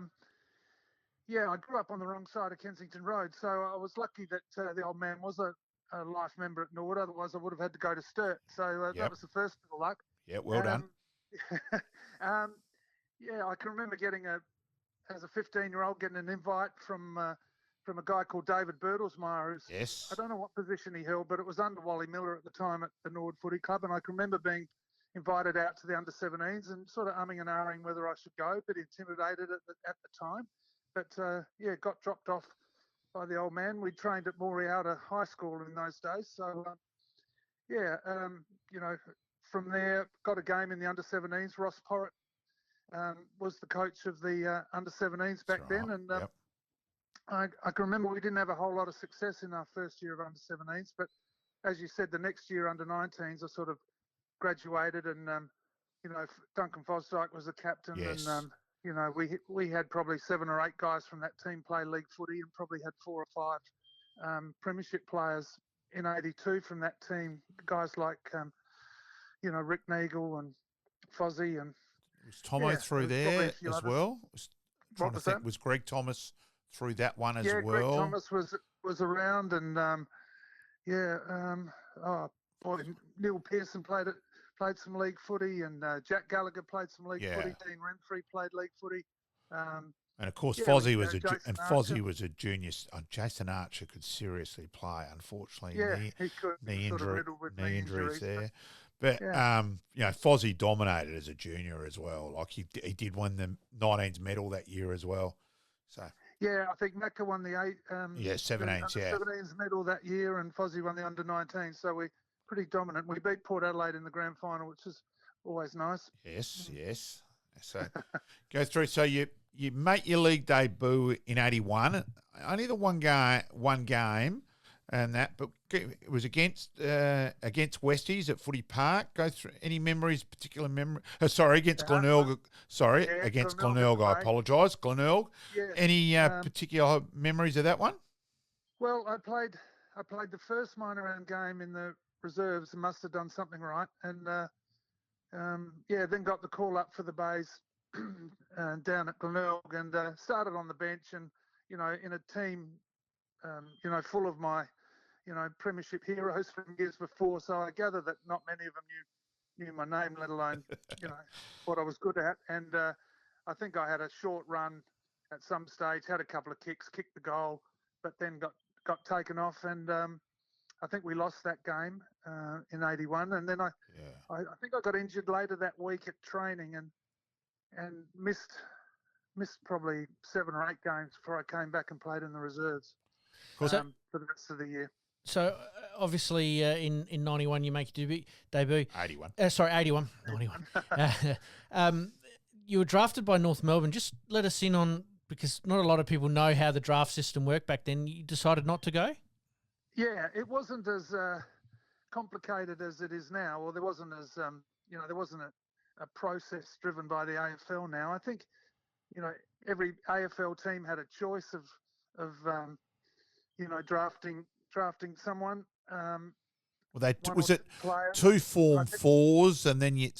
grew up on the wrong side of Kensington Road, so I was lucky that the old man was a life member at Nord. Otherwise, I would have had to go to Sturt. So that was the first bit of luck. Yeah, well done. I can remember as a 15-year-old, getting an invite from a guy called David Bertelsmeyer. Yes. I don't know what position he held, but it was under Wally Miller at the time at the Nord Footy Club, and I can remember being invited out to the under-17s and sort of umming and ahhing whether I should go, but intimidated at the time. But got dropped off by the old man. We trained at Morialta High School in those days. So, from there, got a game in the under-17s. Ross Porritt was the coach of the under-17s back then. And I can remember we didn't have a whole lot of success in our first year of under-17s, but as you said, the next year under-19s, I sort of graduated, and Duncan Fosdyke was the captain, Yes. and we had probably 7 or 8 guys from that team play league footy, and probably had 4 or 5 premiership players in '82 from that team. Guys like Rick Neagle and Fozzie, and Was Tomo through there as well? What was that? Was Greg Thomas through that one as well? Greg Thomas was around, and Neil Pearson played some league footy, and Jack Gallagher played some league footy. Dean Renfrey played league footy. And of course, Fozzie was a junior. Jason Archer could seriously play. Unfortunately, he could. knee injuries there. But Fozzie dominated as a junior as well. Like he did win the 19s medal that year as well. So I think Macca won the 17s, 17s medal that year, and Fozzie won the under-19s. So we're pretty dominant. We beat Port Adelaide in the grand final, which is always nice. Yes. So go through. So you make your league debut in '81. Only the one game, and that, but it was against Westies at Footy Park. Go through any memories, particular memory. Against Glenelg. Against Glenelg. I apologise, Glenelg. Yeah. Any particular memories of that one? Well, I played the first minor round game in the reserves and must have done something right, and then got the call up for the Bays down at Glenelg, and started on the bench, and in a team full of my premiership heroes from years before. So I gather that not many of them knew my name, let alone what I was good at. And I think I had a short run at some stage, had a couple of kicks, kicked the goal, but then got taken off, and I think we lost that game in '81. And then I think I got injured later that week at training, and missed probably 7 or 8 games before I came back and played in the reserves for the rest of the year. So obviously in '91 you make your debut. 81. 81. 91. You were drafted by North Melbourne. Just let us in on, because not a lot of people know how the draft system worked back then. You decided not to go? Yeah, it wasn't as complicated as it is now, or there wasn't as there wasn't a process driven by the AFL now. I think every AFL team had a choice of drafting someone. Was it 2 Form 4s, and then you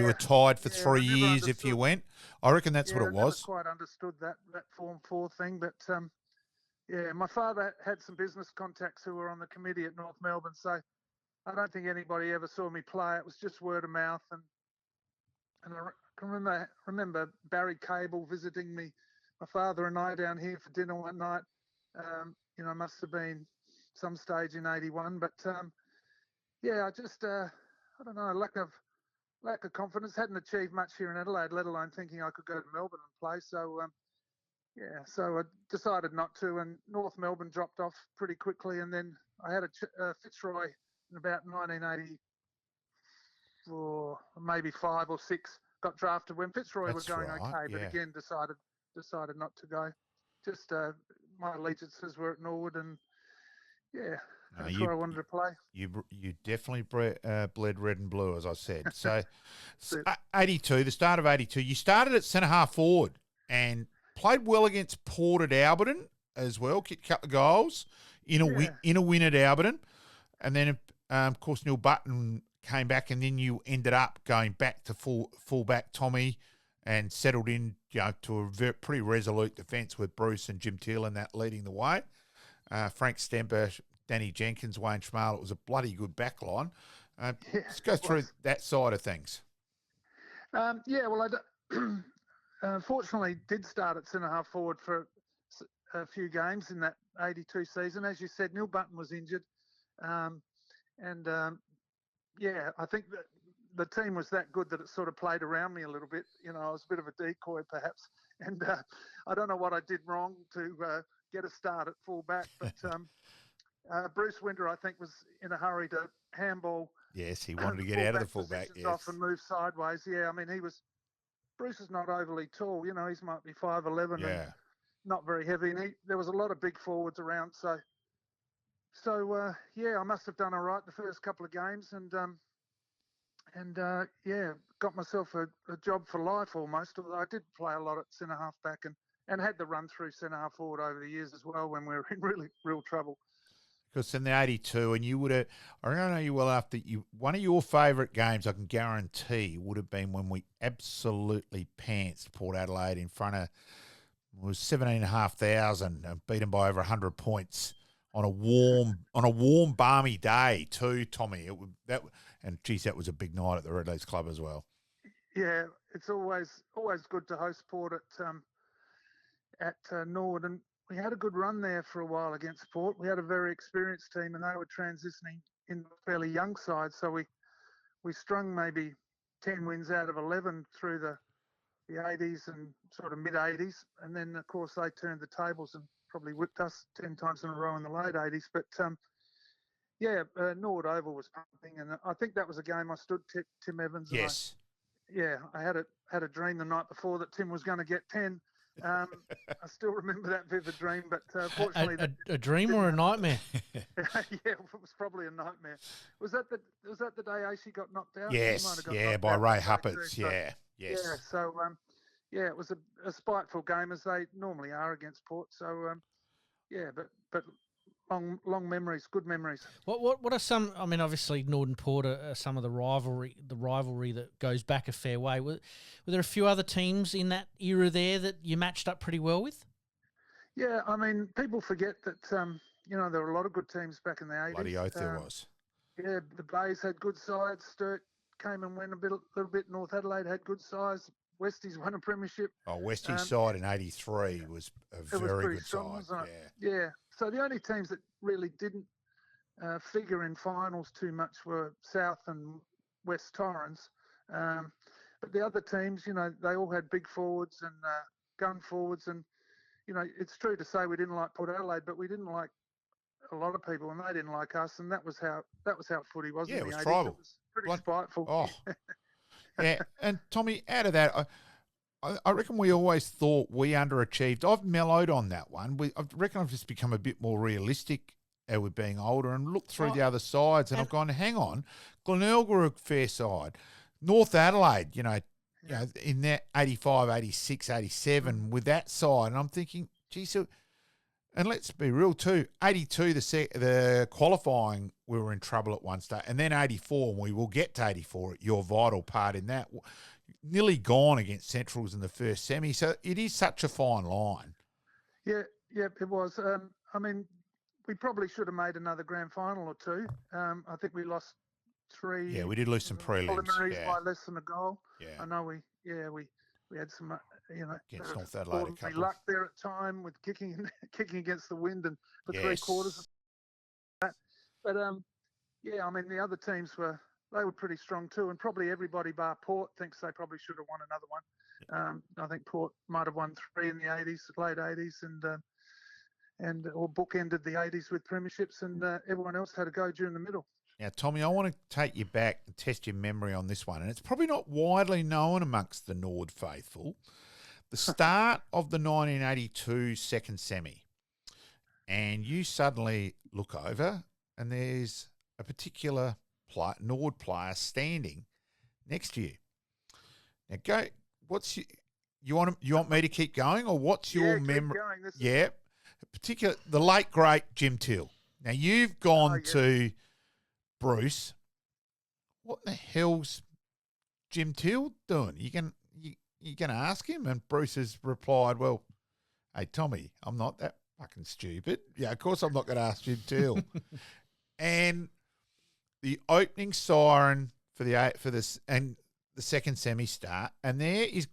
were tied for 3 years if you went? I reckon that's what it was. I never quite understood that Form 4 thing, but my father had some business contacts who were on the committee at North Melbourne, so I don't think anybody ever saw me play. It was just word of mouth, and I can remember Barry Cable visiting me, my father and I, down here for dinner one night. Must have been some stage in '81, but I just I don't know, lack of confidence. Hadn't achieved much here in Adelaide, let alone thinking I could go to Melbourne and play. So so I decided not to, and North Melbourne dropped off pretty quickly, and then I had a Fitzroy in about 1980. Or maybe 5 or 6, got drafted when Fitzroy was going okay, but again decided not to go. Just my allegiances were at Norwood, and that's where I wanted to play. You definitely bled red and blue, as I said. So 82, the start of '82, you started at centre half forward and played well against Port at Alberton as well. Kicked a couple of goals in a win at Alberton, and then of course Neil Button came back, and then you ended up going back to fullback Tommy, and settled in to a pretty resolute defence with Bruce and Jim Teal and that leading the way. Frank Stemper, Danny Jenkins, Wayne Schmal. It was a bloody good back line. Let's go through that side of things. Fortunately did start at centre half forward for a few games in that '82 season. As you said, Neil Button was injured, I think that the team was that good that it sort of played around me a little bit. I was a bit of a decoy perhaps, and I don't know what I did wrong to get a start at fullback, but Bruce Winter, I think, was in a hurry to handball. Yes, he wanted to get out of the fullback. Yes, off and move sideways. Yeah, I mean Bruce is not overly tall. He might be 5'11". Yeah. not very heavy, and there was a lot of big forwards around. So I must have done all right the first couple of games, and got myself a job for life almost. Although I did play a lot at centre half back and had the run through centre half forward over the years as well when we were in really real trouble. Because in the 82, and you would have, I don't know you well after one of your favourite games, I can guarantee, would have been when we absolutely pantsed Port Adelaide in front of, it was 17,500 and beat them by over 100 points on a warm, balmy day too, Tommy. And geez, that was a big night at the Red Leafs Club as well. Yeah, it's always good to host Port at Norwood, and we had a good run there for a while against Port. We had a very experienced team, and they were transitioning in a fairly young side. So we strung maybe 10 wins out of 11 through the 80s and sort of mid-80s. And then, of course, they turned the tables and probably whipped us 10 times in a row in the late 80s. But, Norwood Oval was pumping. And I think that was a game I stood Tim Evans. Yes. I had a dream the night before that Tim was going to get 10. I still remember that vivid dream, but fortunately, a dream or a nightmare? It was probably a nightmare. Was that the day AC got knocked out? Yes, by Ray Hupperts. Yes. Yeah, so it was a spiteful game as they normally are against Port. So but long memories, good memories. What are some? I mean, obviously Norwood and Port are some of the rivalry that goes back a fair way. Were there a few other teams in that era there that you matched up pretty well with? Yeah, I mean, people forget that there were a lot of good teams back in the 80s. Bloody oath there was. Yeah, the Bays had good sides. Sturt came and went a little bit. North Adelaide had good sides. Westies won a premiership. Oh, Westie's side in 83 was a very good strong, side. Yeah. So the only teams that really didn't figure in finals too much were South and West Torrens. But the other teams, they all had big forwards and gun forwards. And, it's true to say we didn't like Port Adelaide, but we didn't like a lot of people, and they didn't like us. And that was how footy was. Yeah, in it was the 80s. tribal. It was pretty spiteful. Oh. Yeah, and Tommy, out of that, I reckon we always thought we underachieved. I've mellowed on that one. I reckon I've just become a bit more realistic with being older and looked through the other sides, and I've gone, hang on, Glenelg were a fair side. North Adelaide, in that 85, 86, 87 with that side, and I'm thinking, geez, and let's be real too, 82, the qualifying, we were in trouble at one stage, and then 84, and we will get to 84, your vital part in that, nearly gone against Centrals in the first semi. So it is such a fine line. Yeah, it was. I mean, we probably should have made another grand final or two. I think we lost 3. Yeah, we did lose some preliminaries by less than a goal. Yeah. I know we had some, against North Adelaide, a couple. Luck there at time with kicking against the wind and for 3/4. But I mean, the other teams were pretty strong too, and probably everybody bar Port thinks they probably should have won another one. I think Port might have won 3 in the 80s, late 80s, or bookended the 80s with premierships, and everyone else had a go during the middle. Now, Tommy, I want to take you back and test your memory on this one, and it's probably not widely known amongst the Norwood faithful. The start of the 1982 second semi, and you suddenly look over, and there's a particular Norwood player standing next to you. Now, go. You want me to keep going, or what's your memory? Yeah, the late great Jim Till. Now you've gone to Bruce. What the hell's Jim Till doing? You can ask him, and Bruce has replied, "Well, hey Tommy, I'm not that fucking stupid. Yeah, of course I'm not going to ask Jim Till." And the opening siren for this and the second semi start, and there is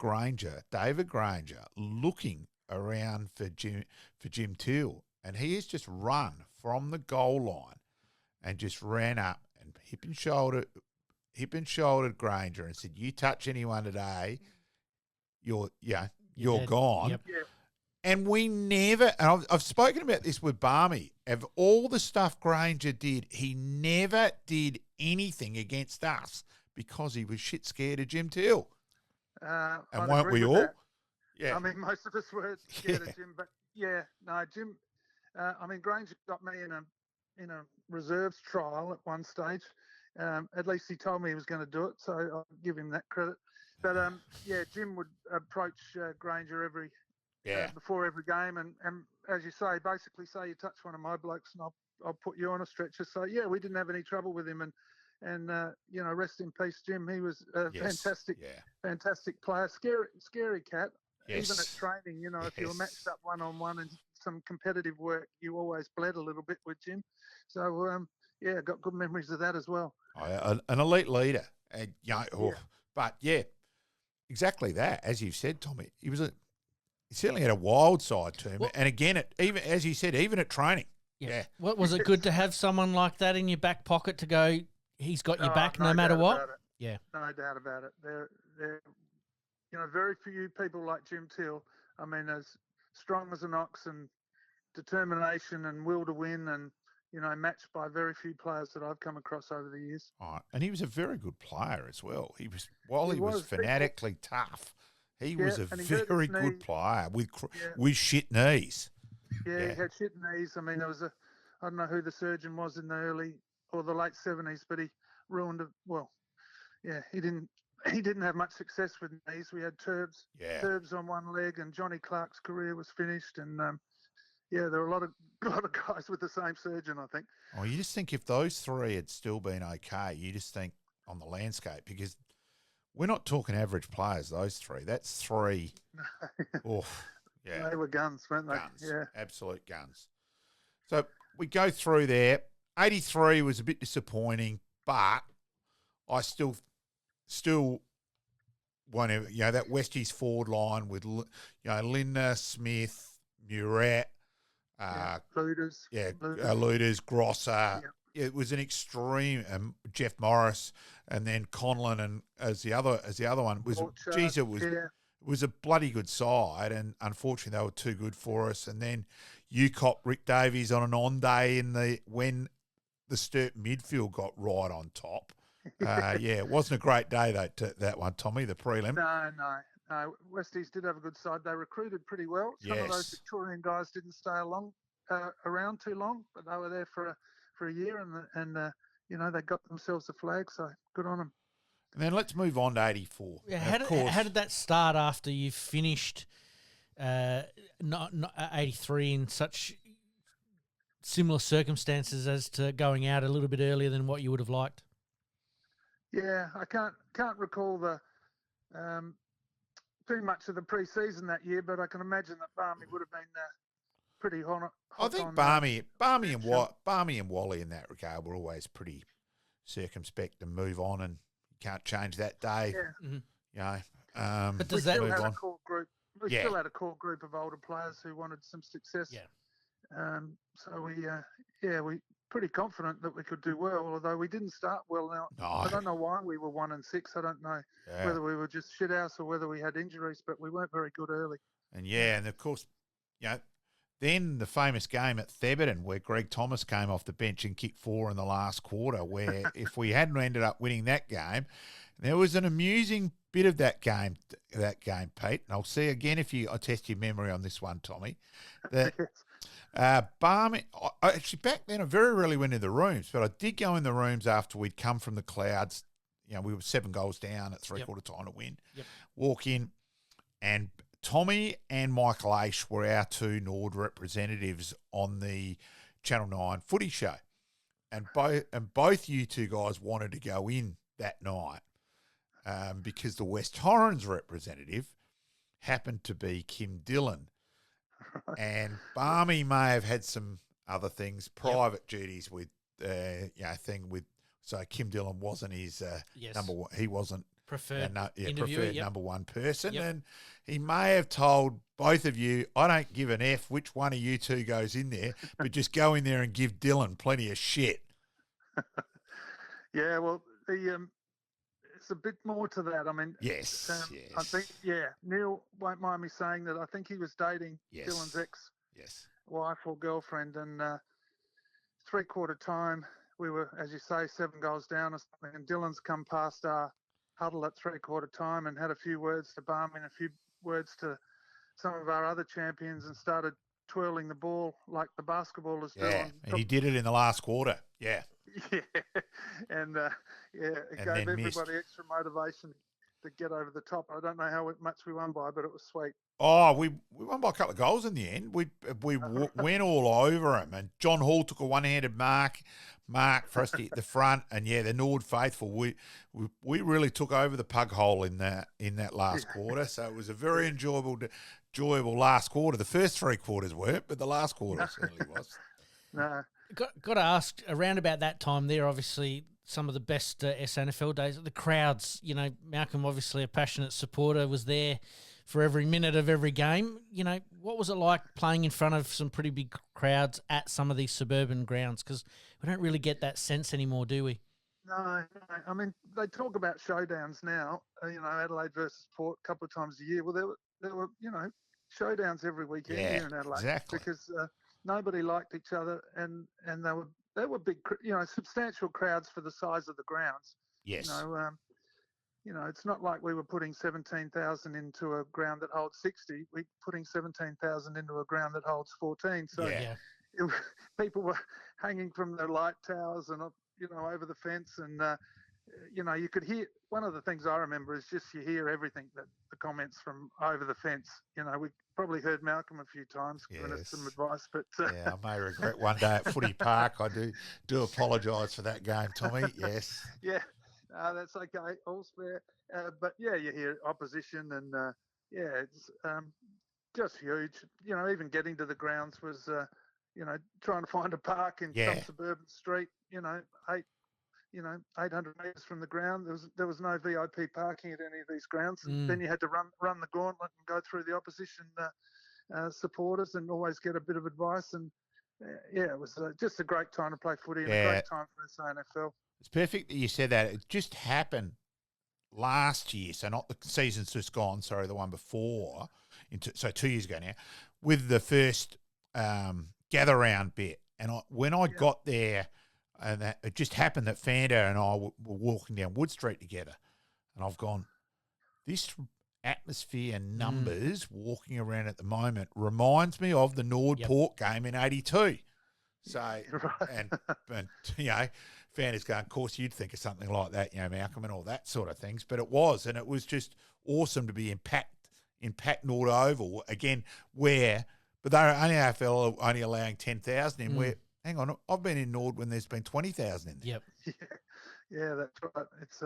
David Granger, looking around for Jim Till, and he has just run from the goal line and just ran up and hip and shouldered Granger and said, "You touch anyone today, you're gone." Yep. And we never, and I've spoken about this with Barmy, of all the stuff Granger did, he never did anything against us because he was shit scared of Jim Till. And weren't we all? Yeah. I mean, most of us were scared of Jim, but Yeah, no, Jim. I mean, Granger got me in a reserves trial at one stage. At least he told me he was going to do it, so I'll give him that credit. But yeah, Jim would approach Granger before every game, and as you say, basically say you touch one of my blokes, and I'll put you on a stretcher. So yeah, we didn't have any trouble with him, and you know, rest in peace, Jim. He was a fantastic player, scary cat. Yes. Even at training, you know, if you were matched up one-on-one and some competitive work, you always bled a little bit with Jim. So, yeah, got good memories of that as well. An elite leader. And, But, yeah, exactly that. As you've said, Tommy, he certainly had a wild side to him. Well, and, again, even as you said, even at training. Yeah. What was it good to have someone like that in your back pocket to go, he's got your back no matter what? Yeah. No doubt about it. They're you know, very few people like Jim Till. I mean, as strong as an ox and determination and will to win, and you know, matched by very few players that I've come across over the years. Oh, and he was a very good player as well. He was fanatically tough. He was a very good player with shit knees. Yeah, he had shit knees. I mean, I don't know who the surgeon was in the early or the late 70s, but he ruined it. Well, yeah, he didn't have much success with knees. We had Turbs on one leg, and Johnny Clark's career was finished. And there were a lot of guys with the same surgeon, I think. Oh, you just think if those three had still been okay, you just think on the landscape, because we're not talking average players. Those three, that's three. They were guns, weren't they? Guns, yeah, absolute guns. So we go through there. 83 was a bit disappointing, but I still want to, that Westies forward line with, Lindner, Smith, Murat, Luders, Grosser. Yeah. It was an extreme. Jeff Morris, and then Conlon, and as the other one was. It was a bloody good side, and unfortunately they were too good for us. And then UCOP, Rick Davies on an on day when the Sturt midfield got right on top. It wasn't a great day that one, Tommy, the prelim. No. Westies did have a good side. They recruited pretty well. Some of those Victorian guys didn't stay around too long, but they were there for a year, and they got themselves a flag. So good on them. And then let's move on to 84. Yeah, how did that start after you finished not 83 in such similar circumstances as to going out a little bit earlier than what you would have liked? Yeah, I can't recall the too much of the pre-season that year, but I can imagine that Barmy would have been pretty hot. I think Barmy and Wally in that regard were always pretty circumspect and move on, and you can't change that day. Yeah. But does that move on? We still had a core group of older players who wanted some success. Yeah. So we pretty confident that we could do well, although we didn't start well. Now, I don't know why we were 1-6. I don't know whether we were just shit house or whether we had injuries, but we weren't very good early. And of course, then the famous game at Theberton where Greg Thomas came off the bench and kicked 4 in the last quarter, where if we hadn't ended up winning that game, there was an amusing bit of that game, Pete. And I'll see again if I test your memory on this one, Tommy. Barmy, actually back then I very rarely went in the rooms, but I did go in the rooms after we'd come from the clouds. We were 7 goals down at three-quarter time to win. Yep. Walk in, and Tommy and Michael Aish were our 2 Norwood representatives on the Channel 9 footy show. And both you 2 guys wanted to go in that night because the West Torrens representative happened to be Kim Dillon. And Barmy may have had some other things, private duties with, so Kim Dillon wasn't his number one. He wasn't preferred number one person. And he may have told both of you, I don't give an F which one of you 2 goes in there, but just go in there and give Dillon plenty of shit. Yeah, well, it's a bit more to that. I mean, yes. I think, Neil won't mind me saying that I think he was dating Dillon's ex-wife or girlfriend, and three-quarter time, we were, as you say, 7 goals down or something, and Dillon's come past our huddle at three-quarter time and had a few words to Barmy and a few words to some of our other champions, and started twirling the ball like the basketballers do. Yeah, and he did it in the last quarter. Yeah. Yeah, and it And gave then everybody missed. extra motivation to get over the top. I don't know how much we won by, but it was sweet. Oh, we won by a couple of goals in the end. We went all over him, and John Hall took a one-handed mark for us to hit the front, and the Norwood faithful, we really took over the pug hole in that last quarter. So it was a very enjoyable last quarter. The first 3 quarters weren't, but the last quarter certainly was. No. Got to ask, around about that time there, obviously some of the best SANFL days, the crowds, Malcolm, obviously a passionate supporter, was there for every minute of every game. What was it like playing in front of some pretty big crowds at some of these suburban grounds? Because we don't really get that sense anymore, do we? No. I mean, they talk about showdowns now, Adelaide versus Port a couple of times a year. Well, there were showdowns every weekend here in Adelaide. Exactly. Because nobody liked each other, and they were big, substantial crowds for the size of the grounds. Yes. It's not like we were putting 17,000 into a ground that holds 60. We're putting 17,000 into a ground that holds 14. So people were hanging from the light towers and over the fence, and you could hear. One of the things I remember is just you hear everything, the comments from over the fence. We probably heard Malcolm a few times giving us some advice, but I may regret one day at Footy Park. I do apologise for that game, Tommy. Yes. Yeah, that's okay. All's fair. But you hear opposition, and it's just huge. Even getting to the grounds was, trying to find a park in some suburban street. 800 metres from the ground. There was no VIP parking at any of these grounds. And then you had to run the gauntlet and go through the opposition supporters and always get a bit of advice. And it was just a great time to play footy and a great time for the SANFL. It's perfect that you said that. It just happened last year, so not the season's just gone, sorry, the one before, so 2 years ago now, with the first gather round bit. And when I got there, and it just happened that Fanda and I were walking down Wood Street together, and I've gone, this atmosphere and numbers walking around at the moment reminds me of the Norwood Port game in '82. So, and Fanda's going, of course you'd think of something like that, Malcolm, and all that sort of things. But it was, and it was just awesome to be in Pack Nord Oval again, but they're only AFL only allowing 10,000 in. Where, hang on, I've been in Nord when there's been 20,000 in there. Yep. Yeah, that's right. It's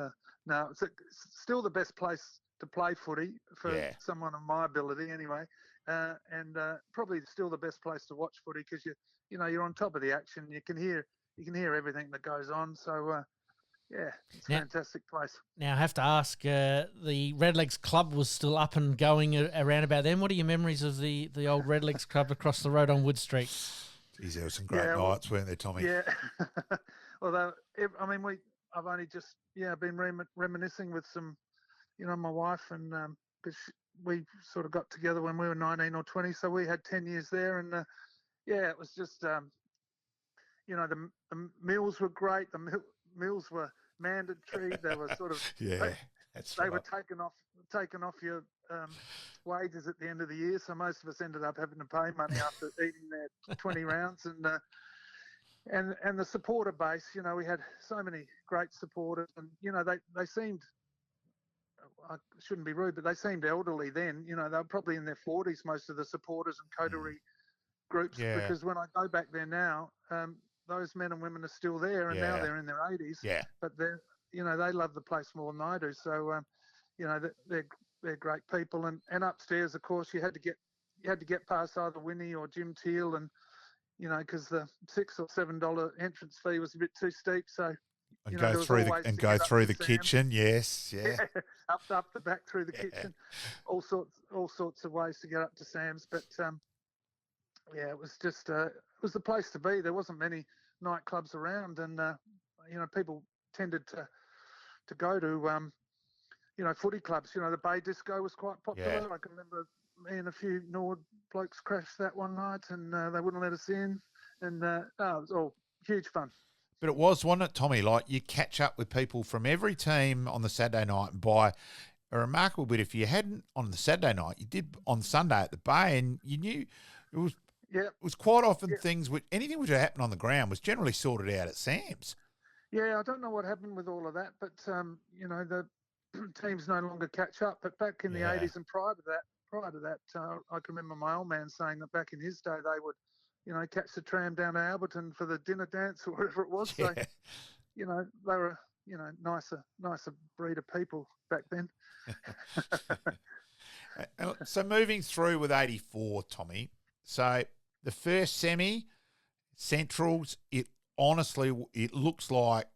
still the best place to play footy for someone of my ability, anyway, and probably still the best place to watch footy because you're on top of the action. You can hear everything that goes on. So it's a fantastic place. Now I have to ask, the Redlegs Club was still up and going around about then. What are your memories of the old Redlegs Club across the road on Wood Street? Geez, there were some great nights, weren't there, Tommy? Yeah. Although, I've only just been reminiscing with some, my wife, and because we sort of got together when we were 19 or 20, so we had 10 years there, and it was just, the meals were great. The meals were mandatory. They were sort of they were taken off your wages at the end of the year, so most of us ended up having to pay money after eating their 20 rounds, and the supporter base, we had so many great supporters, and they seemed, I shouldn't be rude, but they seemed elderly then. They were probably in their 40s, most of the supporters and coterie groups, because when I go back there now, those men and women are still there, and now they're in their 80s. Yeah. But they're, they love the place more than I do. So, they're great people. And upstairs, of course, you had to get past either Winnie or Jim Teal, and because the $6 or $7 entrance fee was a bit too steep. So. Go through the kitchen, yes, up the back through the kitchen, all sorts of ways to get up to Sam's. But it was just it was the place to be. There wasn't many nightclubs around, and people tended to go to footy clubs. The Bay Disco was quite popular. I can remember me and a few Norwood blokes crashed that one night, and they wouldn't let us in, and it was all huge fun. But it was, wasn't it, Tommy? Like, you catch up with people from every team on the Saturday night and buy a remarkable bit. If you hadn't on the Saturday night, you did on Sunday at the Bay, and you knew it was it was quite often things which anything which had happened on the ground was generally sorted out at Sam's. Yeah, I don't know what happened with all of that, but the teams no longer catch up. But back in the 80s and prior to that, I can remember my old man saying that back in his day they would, catch the tram down to Alberton for the dinner dance or whatever it was. Yeah. So, they were, nicer breed of people back then. So moving through with 84, Tommy. So the first semi, Centrals, it looks like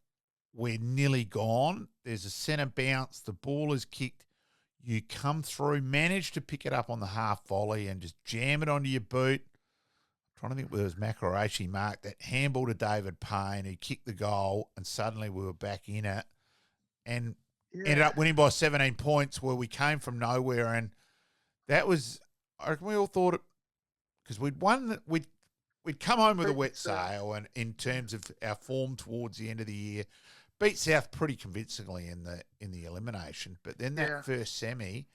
we're nearly gone. There's a centre bounce. The ball is kicked. You come through, manage to pick it up on the half volley and just jam it onto your boot. I'm trying to think whether it was Makarashi Mark that handball to David Payne, who kicked the goal, and suddenly we were back in it and ended up winning by 17 points where we came from nowhere. And that was, I reckon we all thought it, because we'd won, we'd come home with a wet sail, and in terms of our form towards the end of the year, beat South pretty convincingly in the elimination. But then that first semi,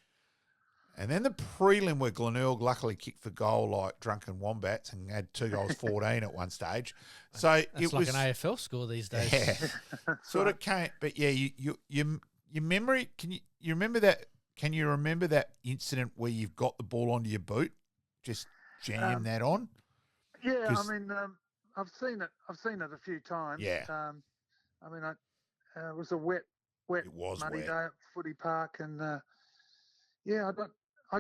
and then the prelim where Glenelg luckily kicked for goal like drunken wombats and had 2 goals 14 at one stage. So it's like an AFL score these days. Yeah, sort of came. But yeah, your memory. Can you remember that? Can you remember that incident where you've got the ball onto your boot, just jam that on? Yeah, I mean, I've seen it. I've seen it a few times. Yeah. I mean, it was a wet, muddy day at Footy Park, and I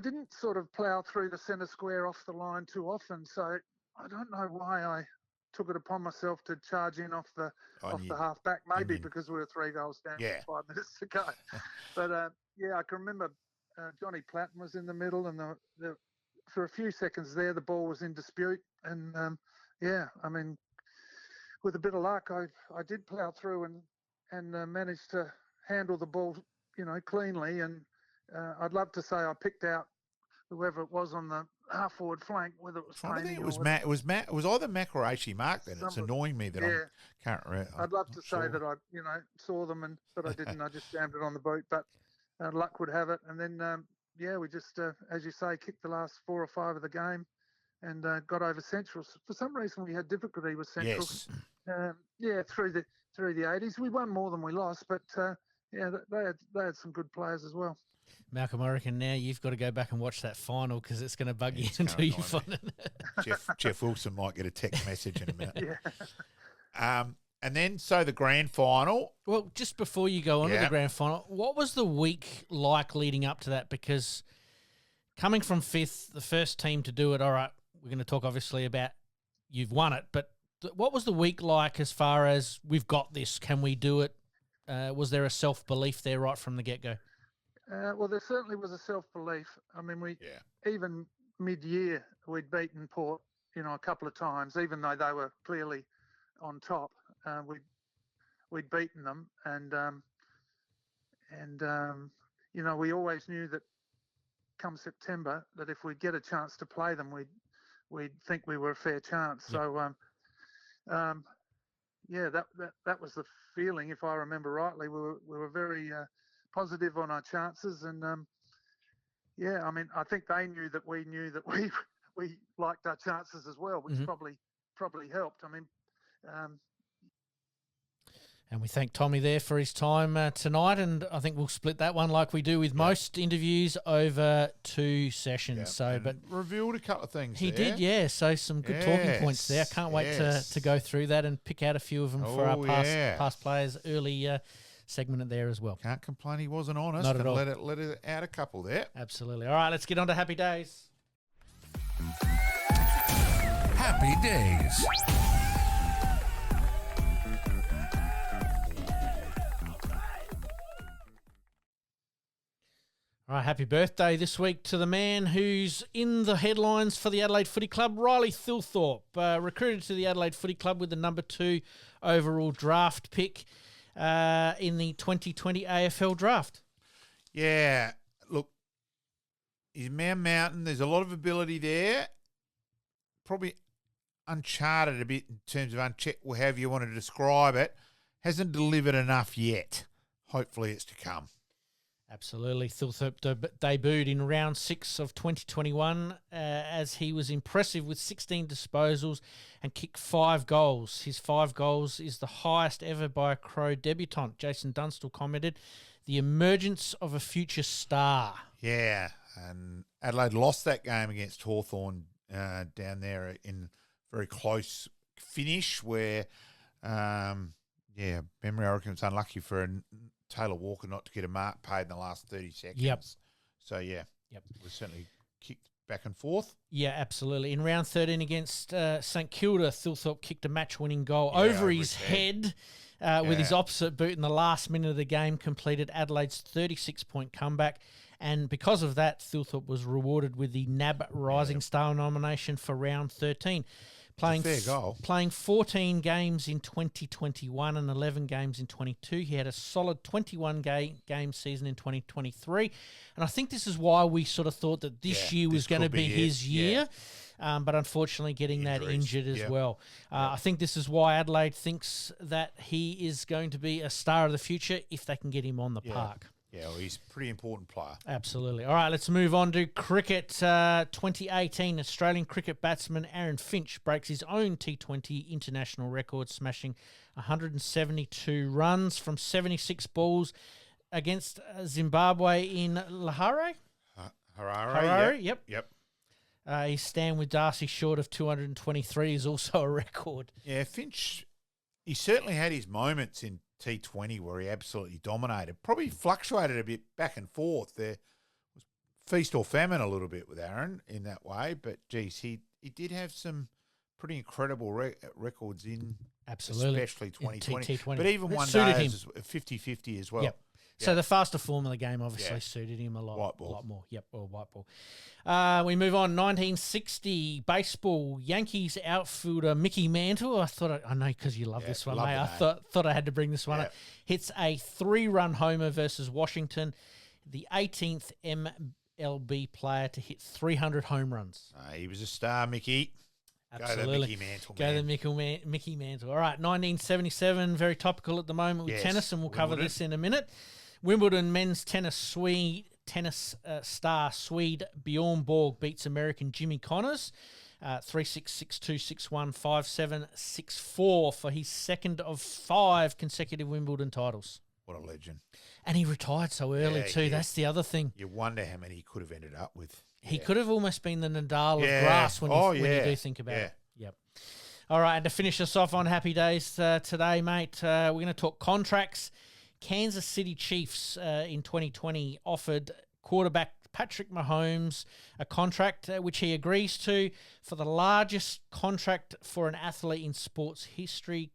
didn't sort of plough through the centre square off the line too often, so I don't know why I took it upon myself to charge in off the half back. Maybe because we were 3 goals down 5 minutes to go. But I can remember Johnny Platten was in the middle, and for a few seconds there, the ball was in dispute, and I mean, with a bit of luck, I did plough through and managed to handle the ball, cleanly. And I'd love to say I picked out whoever it was on the half forward flank, whether it was I think training it was or Matt. It was Matt. It was either Makarashi Mark. Then it's annoying me that I can't remember. I'd love to say that I, saw them, but I didn't. I just jammed it on the boot. But luck would have it, and then we just, as you say, kicked the last 4 or 5 of the game, and got over Centrals. For some reason, we had difficulty with Centrals. Yes. Through the 80s, we won more than we lost, but they had some good players as well. Malcolm, I reckon now you've got to go back and watch that final because it's going to bug you until you find it. Jeff Wilson might get a text message in a minute. And then, so the grand final. Well, just before you go on to the grand final, what was the week like leading up to that? Because coming from 5th, the first team to do it, all right, we're going to talk obviously about you've won it, but what was the week like as far as we've got this, can we do it? Was there a self-belief there right from the get-go? Well, there certainly was a self-belief. I mean, even mid-year, we'd beaten Port, a couple of times, even though they were clearly on top. We'd beaten them, and we always knew that come September that if we get a chance to play them, we'd think we were a fair chance. So, that was the feeling. If I remember rightly, we were very positive on our chances, and I mean, I think they knew that we liked our chances as well, which probably helped. I mean. And we thank Tommy there for his time tonight, and I think we'll split that one like we do with most interviews over 2 sessions. So, but revealed a couple of things. He did, So some good talking points there. I can't wait to go through that and pick out a few of them for our past players early segment there as well. Can't complain he wasn't honest. Not at all. Let it out a couple there. Absolutely. All right, let's get on to Happy Days. Happy Days. All right, happy birthday this week to the man who's in the headlines for the Adelaide Footy Club, Riley Thilthorpe, recruited to the Adelaide Footy Club with the number 2 overall draft pick in the 2020 AFL draft. Yeah, look, he's Man Mountain. There's a lot of ability there. Probably uncharted a bit in terms of unchecked, or however you want to describe it. Hasn't delivered enough yet. Hopefully it's to come. Absolutely. Thilthorpe debuted in round 6 of 2021 as he was impressive with 16 disposals and kicked 5 goals. His 5 goals is the highest ever by a Crow debutant. Jason Dunstall commented, the emergence of a future star. Yeah, and Adelaide lost that game against Hawthorn down there in very close finish where, Ben Moriarty was unlucky for Taylor Walker not to get a mark paid in the last 30 seconds. Yep. So, it was certainly kicked back and forth. Yeah, absolutely. In round 13 against St Kilda, Thilthorpe kicked a match-winning goal over his head with his opposite boot in the last minute of the game, completed Adelaide's 36-point comeback. And because of that, Thilthorpe was rewarded with the NAB Rising Star nomination for round 13. Playing 14 games in 2021 and 11 games in 22. He had a solid 21 game season in 2023. And I think this is why we sort of thought that this year was going to be his year. But unfortunately getting that injured as well. I think this is why Adelaide thinks that he is going to be a star of the future if they can get him on the park. Yeah, well, he's a pretty important player. Absolutely. All right, let's move on to cricket. 2018 Australian cricket batsman Aaron Finch breaks his own T20 international record, smashing 172 runs from 76 balls against Zimbabwe in Harare. Harare, yep. His stand with Darcy short of 223 is also a record. Yeah, Finch, he certainly had his moments in T20 where he absolutely dominated. Probably fluctuated a bit back and forth. There was feast or famine a little bit with Aaron in that way, but geez, he did have some pretty incredible records in especially 2020. T20. But even one day it was 50-50 as well. Yep. So the faster form of the game obviously suited him a lot more. Yep, or white ball. We move on. 1960 baseball. Yankees outfielder Mickey Mantle. I know because you love this one, mate. I thought I had to bring this one up. Hits a 3-run homer versus Washington. The 18th MLB player to hit 300 home runs. He was a star, Mickey. Absolutely. Go to Mickey Mantle, Go to Mickey Mantle. All right, 1977, very topical at the moment with tennis, and we'll cover this in a minute. Wimbledon men's tennis star Swede Bjorn Borg beats American Jimmy Connors 3-6, 6-2, 6-1, 5-7, 6-4 for his second of 5 consecutive Wimbledon titles. What a legend. And he retired so early too. Yeah. That's the other thing. You wonder how many he could have ended up with. He could have almost been the Nadal of grass when you do think about it. Yep. All right, and to finish us off on happy days today, mate, we're going to talk contracts. Kansas City Chiefs in 2020 offered quarterback Patrick Mahomes a contract which he agrees to for the largest contract for an athlete in sports history,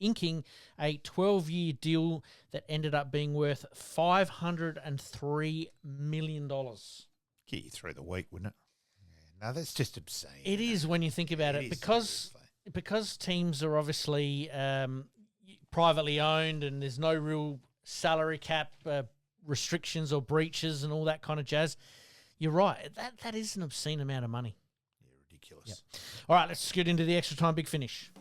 inking a 12-year deal that ended up being worth $503 million. Get you through the week, wouldn't it? Yeah, no, that's just obscene. It is when you think about it because teams are obviously privately owned and there's no real salary cap restrictions or breaches and all that kind of jazz. You're right. That is an obscene amount of money. Yeah, ridiculous. Yep. All right, let's get into the extra time big finish.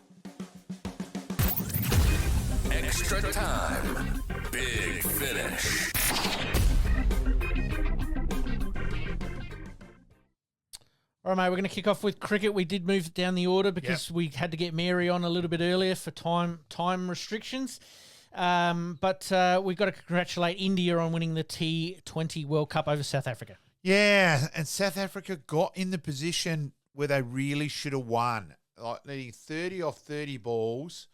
Extra time big finish. All right, mate, we're going to kick off with cricket. We did move down the order because we had to get Mary on a little bit earlier for time restrictions. But we've got to congratulate India on winning the T20 World Cup over South Africa. Yeah, and South Africa got in the position where they really should have won, like needing 30 off 30 balls,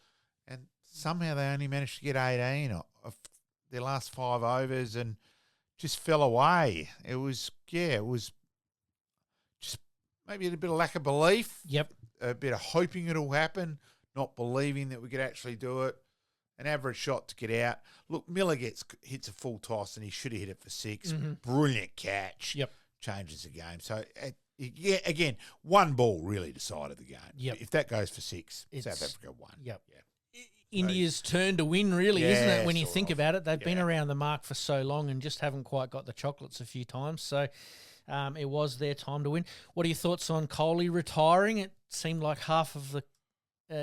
and somehow they only managed to get 18 of their last 5 overs and just fell away. It was just maybe a bit of lack of belief. Yep. A bit of hoping it'll happen, not believing that we could actually do it. An average shot to get out. Look, Miller hits a full toss and he should have hit it for 6. Mm-hmm. Brilliant catch. Yep. Changes the game. So, again, one ball really decided the game. Yep. If that goes for 6, South Africa won. Yep. Yeah. India's turn to win, really, isn't it? When you think about it, they've been around the mark for so long and just haven't quite got the chocolates a few times. So it was their time to win. What are your thoughts on Kohli retiring? It seemed like half of the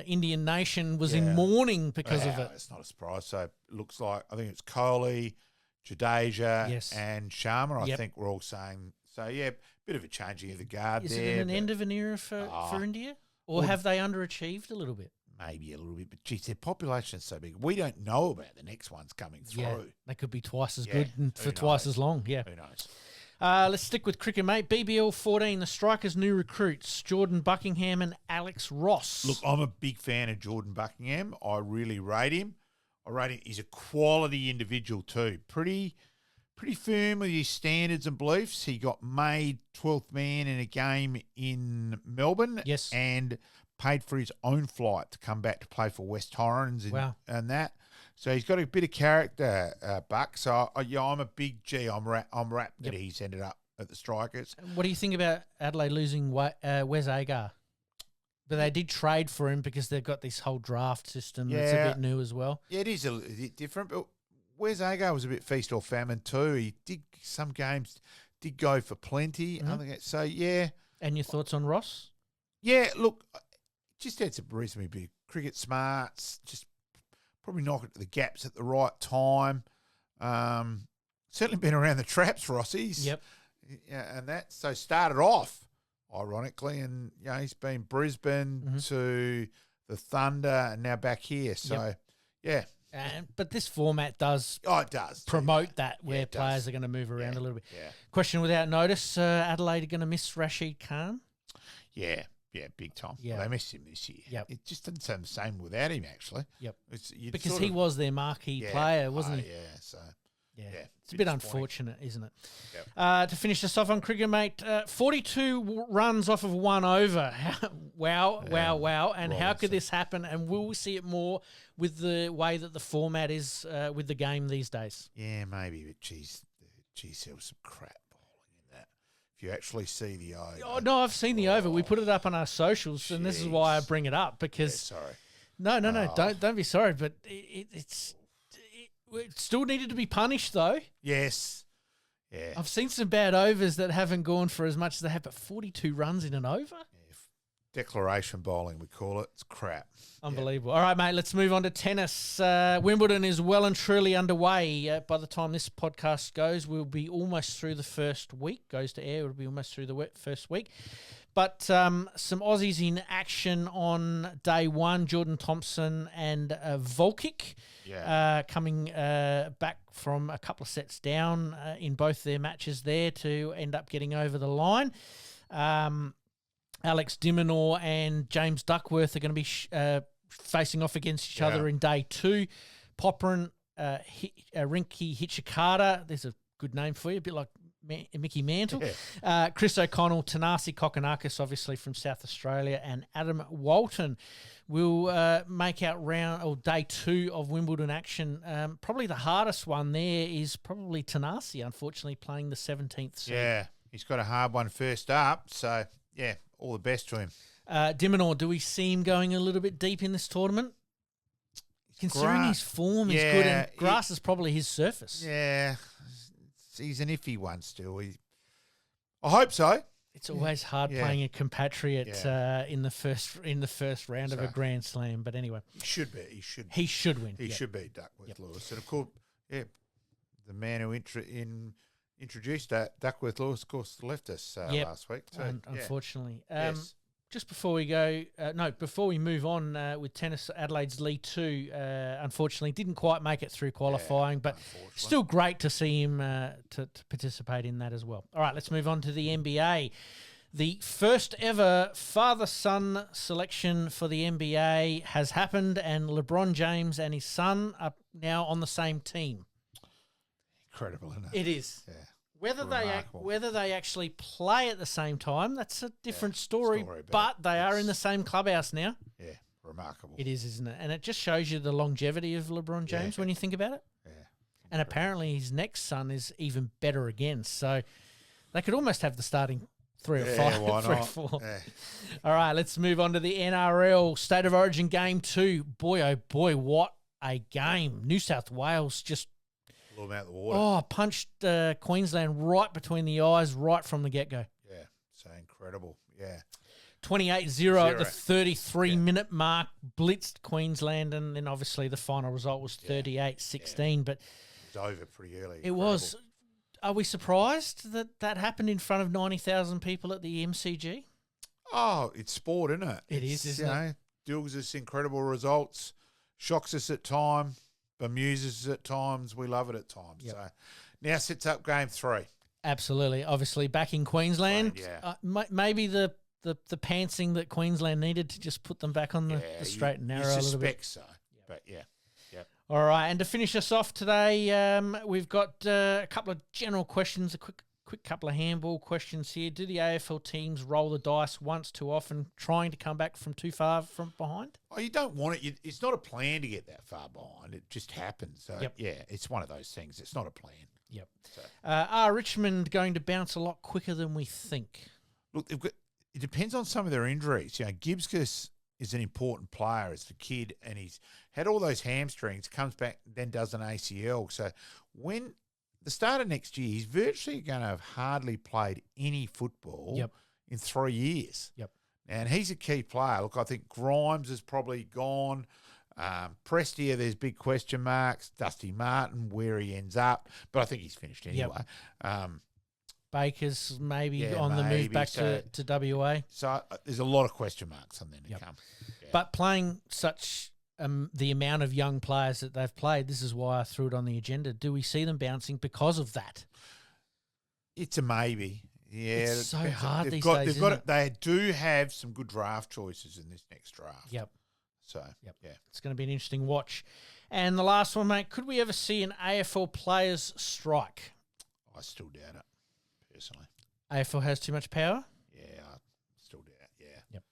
Indian nation was in mourning because of it. It's not a surprise. So it looks like, I think it's Kohli, Jadeja Yes. and Sharma, I Yep. think we're all saying. So, yeah, bit of a changing of the guard Is there. it an but end of an era for India? Or well, have they underachieved a little bit? maybe a little bit, but geez, their population's so big. We don't know about the next ones coming through. Yeah, they could be twice as Yeah, good and who for twice knows? as long. Yeah. Who knows? Let's stick with cricket, mate. BBL 14, the Strikers' new recruits, Jordan Buckingham and Alex Ross. Look, I'm a big fan of Jordan Buckingham. I really rate him. He's a quality individual too. Pretty firm with his standards and beliefs. He got made 12th man in a game in Melbourne. Yes. And paid for his own flight to come back to play for West Torrens and that. So he's got a bit of character, Buck. So, I'm a big G. I'm wrapped that he's ended up at the Strikers. What do you think about Adelaide losing Wes Agar? But they did trade for him because they've got this whole draft system that's a bit new as well. Yeah, it is a bit different. But Wes Agar was a bit feast or famine too. He did some games, did go for plenty. Mm-hmm. So, yeah. And your thoughts on Ross? Yeah, look, just had some reasonably big cricket smarts, just probably knock it to the gaps at the right time. Certainly been around the traps, Rossies. Yep. Yeah, and that. So started off, ironically, and he's been Brisbane to the Thunder and now back here. So, yeah. But this format does it does promote that where players are going to move around a little bit. Yeah. Question without notice, Adelaide are going to miss Rashid Khan? Yeah, big time. Yeah. Well, they missed him this year. Yep. It just doesn't sound the same without him, actually. Yep. You'd Because sort he of- was their marquee player, wasn't he? Yeah, so... Yeah. It's a bit bit disappointing. unfortunate, isn't it? Yep. To finish us off on cricket, mate, 42 runs off of 1 over. Wow. And how could this happen? And will we see it more with the way that the format is with the game these days? Yeah, maybe, but geez, there was some crap bowling in that. If you actually see the over. Oh, no, I've seen the over. We put it up on our socials, and this is why I bring it up because. Sorry. No, don't be sorry, but it still needed to be punished, though. Yes. Yeah. I've seen some bad overs that haven't gone for as much as they have, but 42 runs in an over? Declaration bowling, we call it. It's crap. Unbelievable. All right, mate, let's move on to tennis. Wimbledon is well and truly underway. By the time this podcast goes, we'll be almost through the first week. Goes to air, we'll be almost through the first week. But some Aussies in action on day one, Jordan Thompson and Volkic coming back from a couple of sets down in both their matches there to end up getting over the line. Alex de Minaur and James Duckworth are going to be facing off against each other in day two. Popperin, Rinky Hichikata, there's a good name for you, a bit like Mickey Mantle. Yeah. Chris O'Connell, Tanasi Kokonakis, obviously from South Australia, and Adam Walton will make out day two of Wimbledon action. Probably the hardest one there is probably Tanasi, unfortunately, playing the 17th seed. Yeah, he's got a hard one first up, so yeah, all the best to him. de Minaur, do we see him going a little bit deep in this tournament? Considering his form is good, and grass is probably his surface. Yeah, he's an iffy one still. I hope so. It's always hard playing a compatriot in the first round of a Grand Slam. But anyway, he should win. He should be Duckworth Lewis, and of course, the man who introduced Duckworth Lewis, of course, left us last week too. Unfortunately, yes. Just before we go, before we move on with tennis, Adelaide's League 2, unfortunately, didn't quite make it through qualifying, but still great to see him to participate in that as well. All right, let's move on to the NBA. The first ever father-son selection for the NBA has happened, and LeBron James and his son are now on the same team. Incredible, isn't it? It is. Yeah. Whether they actually play at the same time, that's a different story. But they are in the same clubhouse now. Yeah, remarkable. It is, isn't it? And it just shows you the longevity of LeBron James when you think about it. Yeah. And apparently his next son is even better again. So they could almost have the starting 3 or 5, why 3 or not? 4. Yeah. All right, let's move on to the NRL State of Origin Game 2. Boy, oh boy, what a game. New South Wales just blew them out of the water. Oh, punched Queensland right between the eyes, right from the get-go. Yeah, so incredible. Yeah. 28-0 at the 33-minute mark, blitzed Queensland, and then obviously the final result was 38-16. But was over pretty early. It was. Are we surprised that that happened in front of 90,000 people at the MCG? Oh, it's sport, isn't it? It is, isn't it? Deals us incredible results, shocks us at times, bemuses us at times. We love it at times. Yep. So now sets up game 3. Absolutely. Obviously, back in Queensland, Yeah. maybe the pantsing that Queensland needed to just put them back on the straight and narrow a little bit. So, but yeah. All right, and to finish us off today, we've got a couple of general questions, a quick couple of handball questions here. Do the AFL teams roll the dice once too often, trying to come back from too far from behind? Oh, you don't want it. It's not a plan to get that far behind. It just happens. So, yeah, it's one of those things. It's not a plan. Yep. So. Are Richmond going to bounce a lot quicker than we think? Look, it depends on some of their injuries. Gibbs is an important player as the kid, and he's had all those hamstrings, comes back, then does an ACL. So when the start of next year, he's virtually going to have hardly played any football in 3 years. Yep. And he's a key player. Look, I think Grimes is probably gone. Prestia, there's big question marks. Dusty Martin, where he ends up. But I think he's finished anyway. Baker's maybe on the move back to WA. So there's a lot of question marks on them to come. Yeah. But playing such the amount of young players that they've played, this is why I threw it on the agenda. Do we see them bouncing because of that? It's a maybe. Yeah, it's so hard these days. They do have some good draft choices in this next draft. Yep. So, yeah. It's going to be an interesting watch. And the last one, mate, could we ever see an AFL players strike? I still doubt it, personally. AFL has too much power? Yeah, I still doubt it, Yep.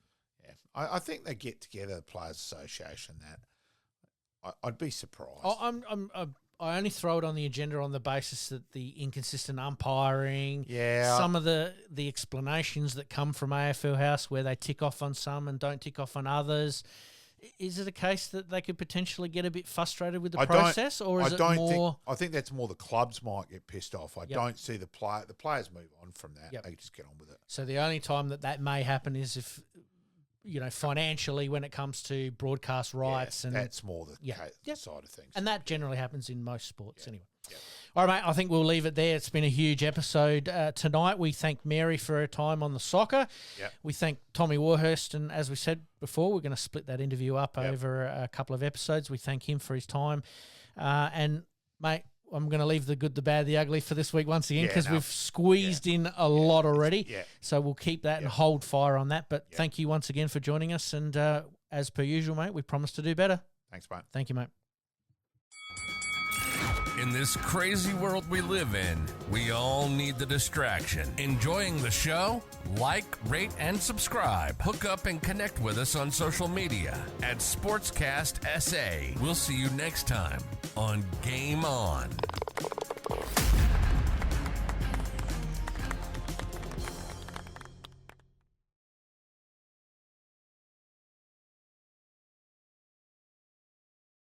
Yeah. I think they get together, the Players Association, that I'd be surprised. I only throw it on the agenda on the basis that the inconsistent umpiring, Yeah. some of the explanations that come from AFL House where they tick off on some and don't tick off on others. Is it a case that they could potentially get a bit frustrated with the process, or is it more? I think that's more the clubs might get pissed off. I don't see the players move on from that. They just get on with it. So the only time that may happen is if, financially when it comes to broadcast rights, and that's more the side of things. And that generally happens in most sports anyway. Yeah. All right, mate, I think we'll leave it there. It's been a huge episode tonight. We thank Mary for her time on the soccer. Yep. We thank Tommy Warhurst, and as we said before, we're going to split that interview up over a couple of episodes. We thank him for his time. And, mate, I'm going to leave the good, the bad, the ugly for this week once again because we've squeezed in a lot already. Yeah. So we'll keep that and hold fire on that. But thank you once again for joining us. And as per usual, mate, we promise to do better. Thanks, mate. Thank you, mate. In this crazy world we live in, we all need the distraction. Enjoying the show? Like, rate, and subscribe. Hook up and connect with us on social media at Sportscast SA. We'll see you next time on Game On.